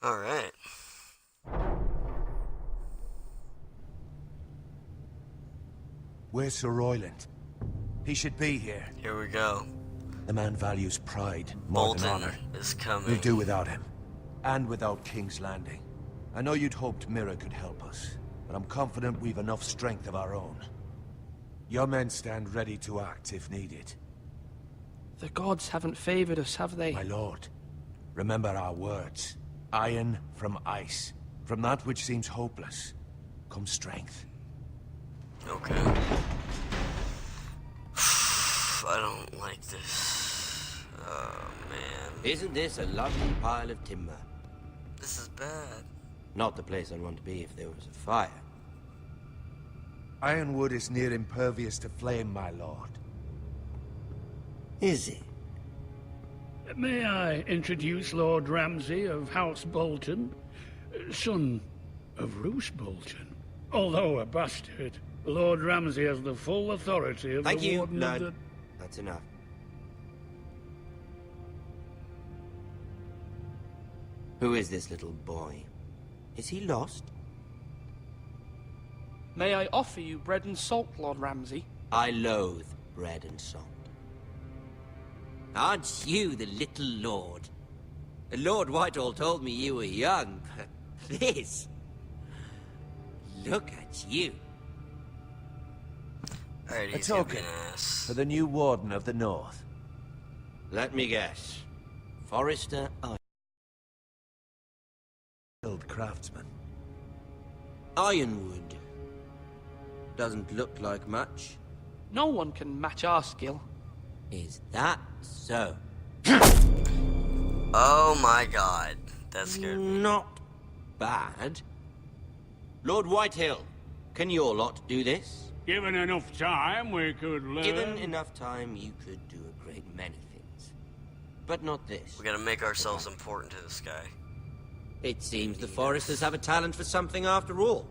All right. Where's Sir Royland? He should be here. Here we go. The man values pride more than Bolton honor. is coming. We'll do without him. And without King's Landing. I know you'd hoped Mira could help us, but I'm confident we've enough strength of our own. Your men stand ready to act if needed. The gods haven't favored us, have they? My lord, remember our words. Iron from ice. From that which seems hopeless, comes strength. Okay. I don't like this. Oh, man. Isn't this a lovely pile of timber? This is bad. Not the place I'd want to be if there was a fire. Ironwood is near impervious to flame, my lord. Is it? May I introduce Lord Ramsay of House Bolton, son of Roose Bolton. Although a bastard, Lord Ramsay has the full authority of Thank the you, Warden lad. of the... That's enough. Who is this little boy? Is he lost? May I offer you bread and salt, Lord Ramsay? I loathe bread and salt. Aren't you the little lord? Lord Whitehall told me you were young, but this... Look at you. Alright, A he's gonna be token an ass. for the new Warden of the North. Let me guess. Forrester Skilled craftsman. Ironwood. Doesn't look like much. No one can match our skill. Is that so? Oh my god. That scared me. Not bad. Lord Whitehill, can your lot do this? Given enough time, we could learn... Given enough time, you could do a great many things. But not this. We gotta make ourselves important to this guy. It seems the Foresters have a talent for something after all.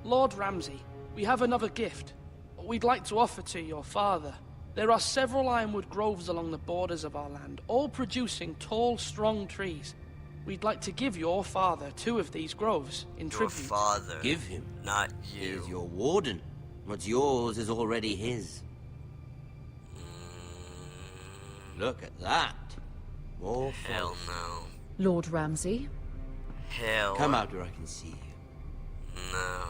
Lord Ramsay, we have another gift. We'd like to offer to your father. There are several ironwood groves along the borders of our land, all producing tall, strong trees. We'd like to give your father 2 of these groves in Your tribute. father. Give him. Not you. He's your warden. What's yours is already his. Look at that. More Hell forest. no. Lord Ramsay? Hell. Come out where I can see you. No.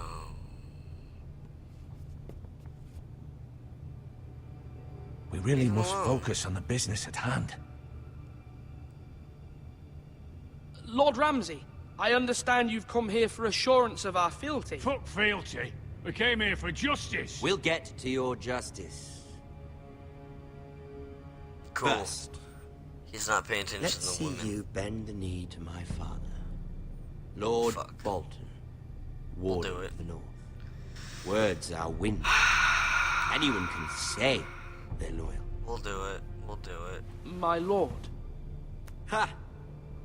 We really must focus on the business at hand. Lord Ramsay, I understand you've come here for assurance of our fealty. Fuck fealty. We came here for justice. We'll get to your justice. Cool. First, He's not paying attention let's to the see women. you bend the knee to my father, Lord Bolton, Warden do it. of the North. Words are wind. Anyone can say they're loyal. We'll do it. We'll do it. My lord. Ha!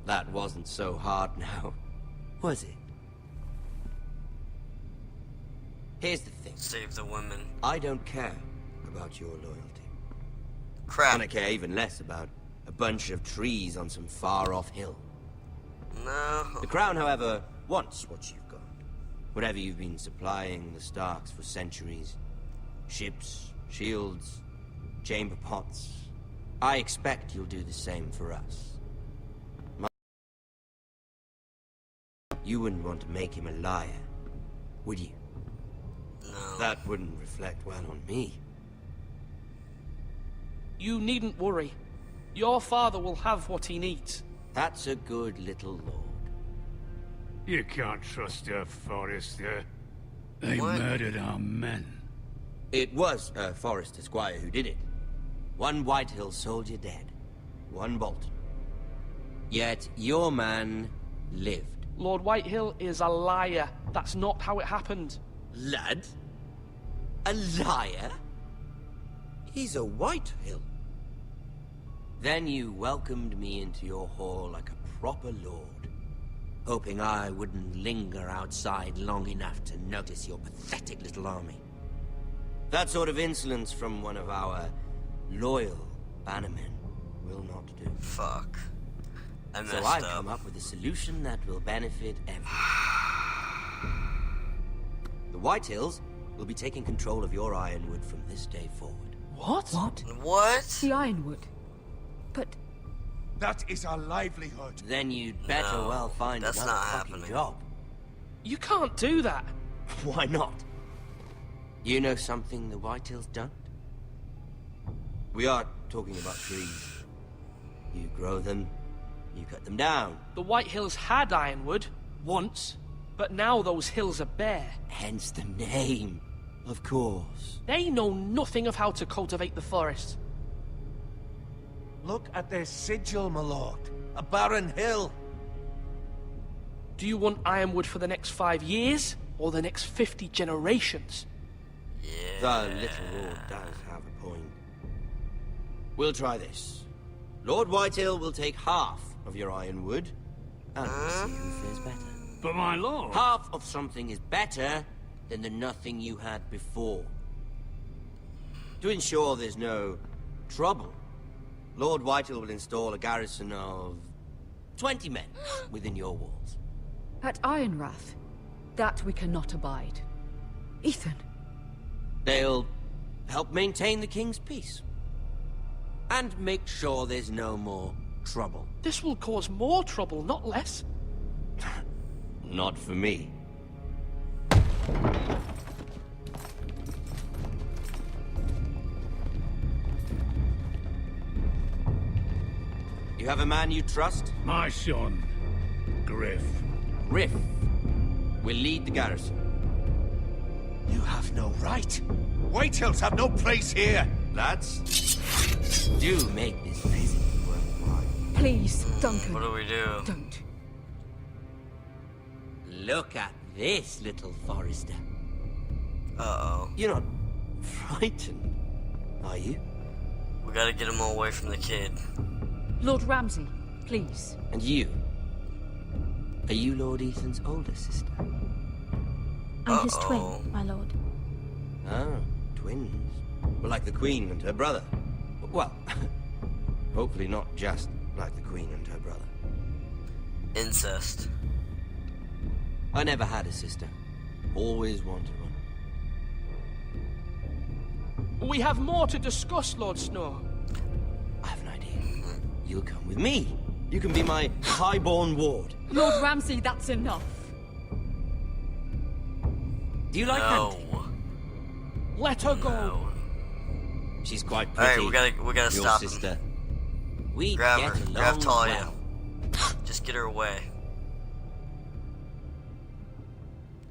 That wasn't so hard now, was it? Here's the thing. Save the women. I don't care about your loyalty. Crap. And I care even less about a bunch of trees on some far-off hill. No. The Crown, however, wants what you've got. Whatever you've been supplying the Starks for centuries. Ships, shields, chamber pots. I expect you'll do the same for us. You wouldn't want to make him a liar, would you? No. That wouldn't reflect well on me. You needn't worry. Your father will have what he needs. That's a good little lord. You can't trust a Forrester. They murdered our men. It was a Forrester squire who did it. One Whitehill soldier dead. One Bolton. Yet your man lived. Lord Whitehill is a liar. That's not how it happened. Lad? A liar? He's a Whitehill. Then you welcomed me into your hall like a proper lord, hoping I wouldn't linger outside long enough to notice your pathetic little army. That sort of insolence from one of our loyal bannermen will not do. Fuck. I messed So I've up. come up with a solution that will benefit everyone. The Whitehills will be taking control of your ironwood from this day forward. What? What? The Ironwood. But... That is our livelihood. Then you'd better No, well find that's another not fucking happening. job. You can't do that. Why not? You know something the Whitehills don't? We are talking about trees. You grow them, you cut them down. The Whitehills had ironwood, once, but now those hills are bare. Hence the name, of course. They know nothing of how to cultivate the forest. Look at their sigil, my lord. A barren hill. Do you want Ironwood for the next 5 years, or the next 50 generations? The little lord does have a point. We'll try this. Lord Whitehill will take half of your Ironwood, and we'll see who fares better. But my lord... Half of something is better than the nothing you had before. To ensure there's no trouble, Lord Whitehill will install a garrison of 20 men within your walls. At Ironrath? That we cannot abide. Ethan. They'll help maintain the king's peace. And make sure there's no more trouble. This will cause more trouble, not less. Not for me. You have a man you trust? My son, Griff. Griff will lead the garrison. You have no right. Whitehills have no place here. Lads, do make this visit worthwhile. Please, Duncan. What do we do? Don't. Look at this, little Forrester. Uh-oh. You're not frightened, are you? We gotta get him all away from the kid. Lord Ramsay, please. And you? Are you Lord Ethan's older sister? I'm his twin, my lord. Oh, twins. Well, like the Queen and her brother. Well, hopefully not just like the Queen and her brother. Incest. I never had a sister. Always wanted one. We have more to discuss, Lord Snow. I have an idea. You'll come with me. You can be my highborn ward. Lord Ramsay, that's enough. Do you like hunting? Let her go. No. She's quite pretty. Alright, we gotta your stop sister. him. We Grab get her. along Grab Talia. well. Just get her away.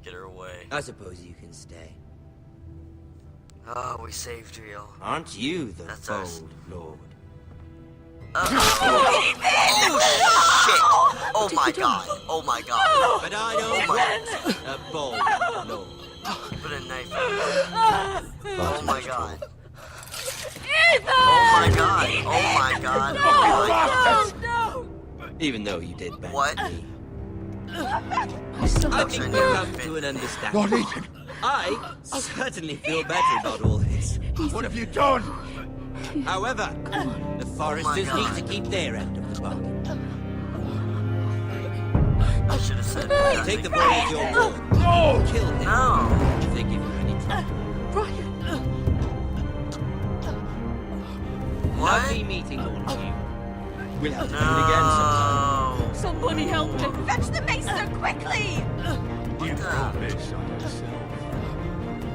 Get her away. I suppose you can stay. Oh, we saved her, y'all. Aren't you the That's bold us. lord? Oh, shit! Oh my god! Oh my god! But I don't want a bold lord. Put a knife in her. Oh my god. Ethan! Oh my god! Oh my god! Oh my god! No! Even though you did bad What? to me. My son. I think we've come to an understanding. Lord Ethan! I certainly feel better about all this. What have you done? However, the Foresters need to keep their end of the bargain. I should have said Take the boy as your ward. No! Kill him No! if they give you any trouble. Brian! Lovely meeting all of you. We'll have to do it again sometime. No! Somebody help me! Fetch the maester quickly! You brought this on yourself.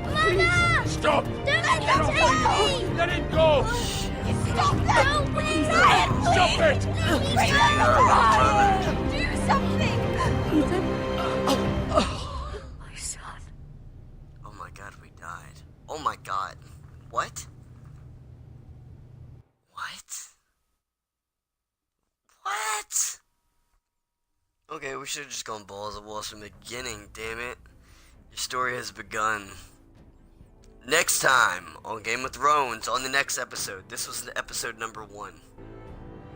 Mama! Stop! Don't let them take me! Let it go! Stop them! Don't please! Stop it! Do something! My son. Oh my god, we died. Oh my god. What? What? What? Okay, we should have just gone balls of walls from the beginning, damn it. Your story has begun. Next time on Game of Thrones, on the next episode. This was episode number 1.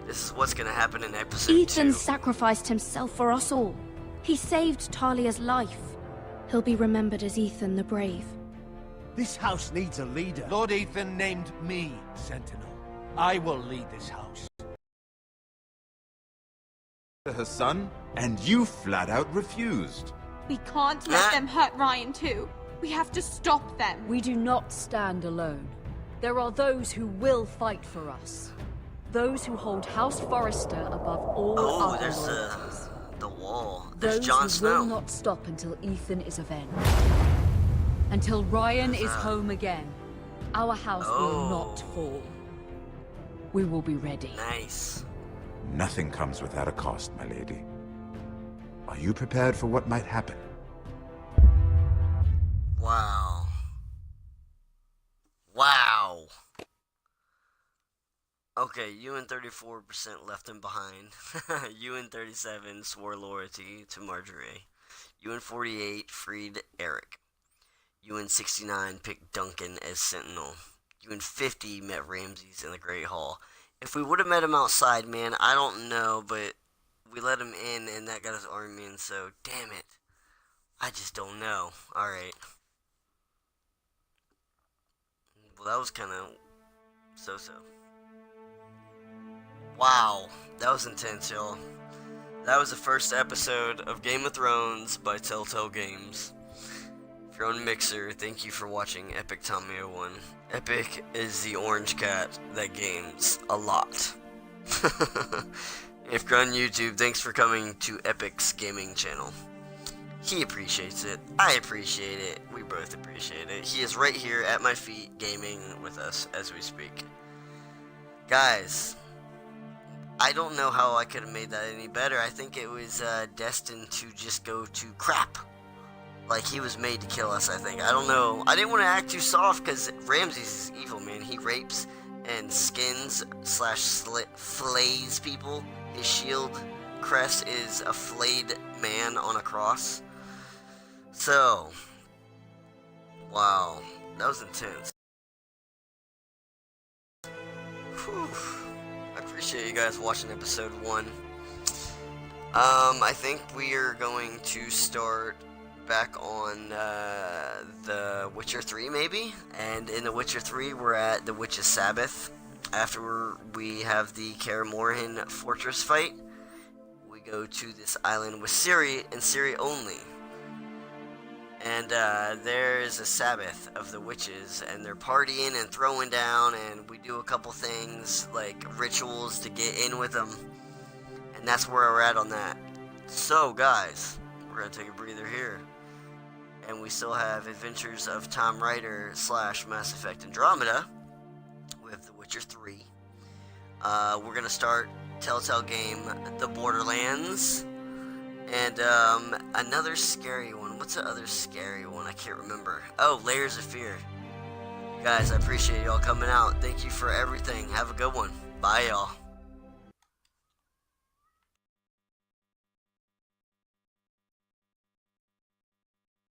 This is what's gonna happen in episode 2. Ethan sacrificed himself for us all. He saved Talia's life. He'll be remembered as Ethan the Brave. This house needs a leader. Lord Ethan named me Sentinel. I will lead this house. Her son, and you flat out refused. We can't let them hurt Ryan too. We have to stop them. We do not stand alone. There are those who will fight for us. Those who hold House Forrester above all Oh, other there's loyalties. the wall. There's Those Jon who Snow. will not stop until Ethan is avenged. Until Ryan is home again. Our house will not fall. We will be ready. Nice. Nothing comes without a cost, my lady. Are you prepared for what might happen? Wow. Wow. Okay, Ewan 34% left him behind. Ewan 37 swore loyalty to Marjorie. Ewan 48 freed Eric. Ewan 69 picked Duncan as Sentinel. Ewan 50 met Ramses in the Great Hall. If we would have met him outside, man, I don't know, but we let him in and that got his army in, so damn it. I just don't know. Alright. Well, that was kind of so-so. Wow, that was intense, y'all. That was the first episode of Game of Thrones by Telltale Games. If you're on Mixer, thank you for watching Epic Tommy 01. Epic is the orange cat that games a lot. If you're on YouTube, thanks for coming to Epic's gaming channel. He appreciates it. I appreciate it. We both appreciate it. He is right here at my feet gaming with us as we speak. Guys, I don't know how I could have made that any better. I think it was destined to just go to crap. Like, he was made to kill us, I think. I don't know. I didn't want to act too soft because Ramses is evil, man. He rapes and skins / flays people. His shield crest is a flayed man on a cross. So, wow. That was intense. Whew. I appreciate you guys watching episode 1. I think we are going to start back on The Witcher 3 maybe, and in The Witcher 3 we're at the Witch's Sabbath. After we have the Kaer Morhen fortress fight, we go to this island with Ciri and Ciri only. And there is a Sabbath of the witches, and they're partying and throwing down, and we do a couple things like rituals to get in with them, and that's where we're at on that. So guys, we're gonna take a breather here, and we still have Adventures of Tom Rider / Mass Effect Andromeda with The Witcher 3. We're gonna start Telltale game The Borderlands, and another scary one. What's the other scary one? I can't remember. Oh, Layers of Fear. Guys, I appreciate y'all coming out. Thank you for everything. Have a good one. Bye, y'all.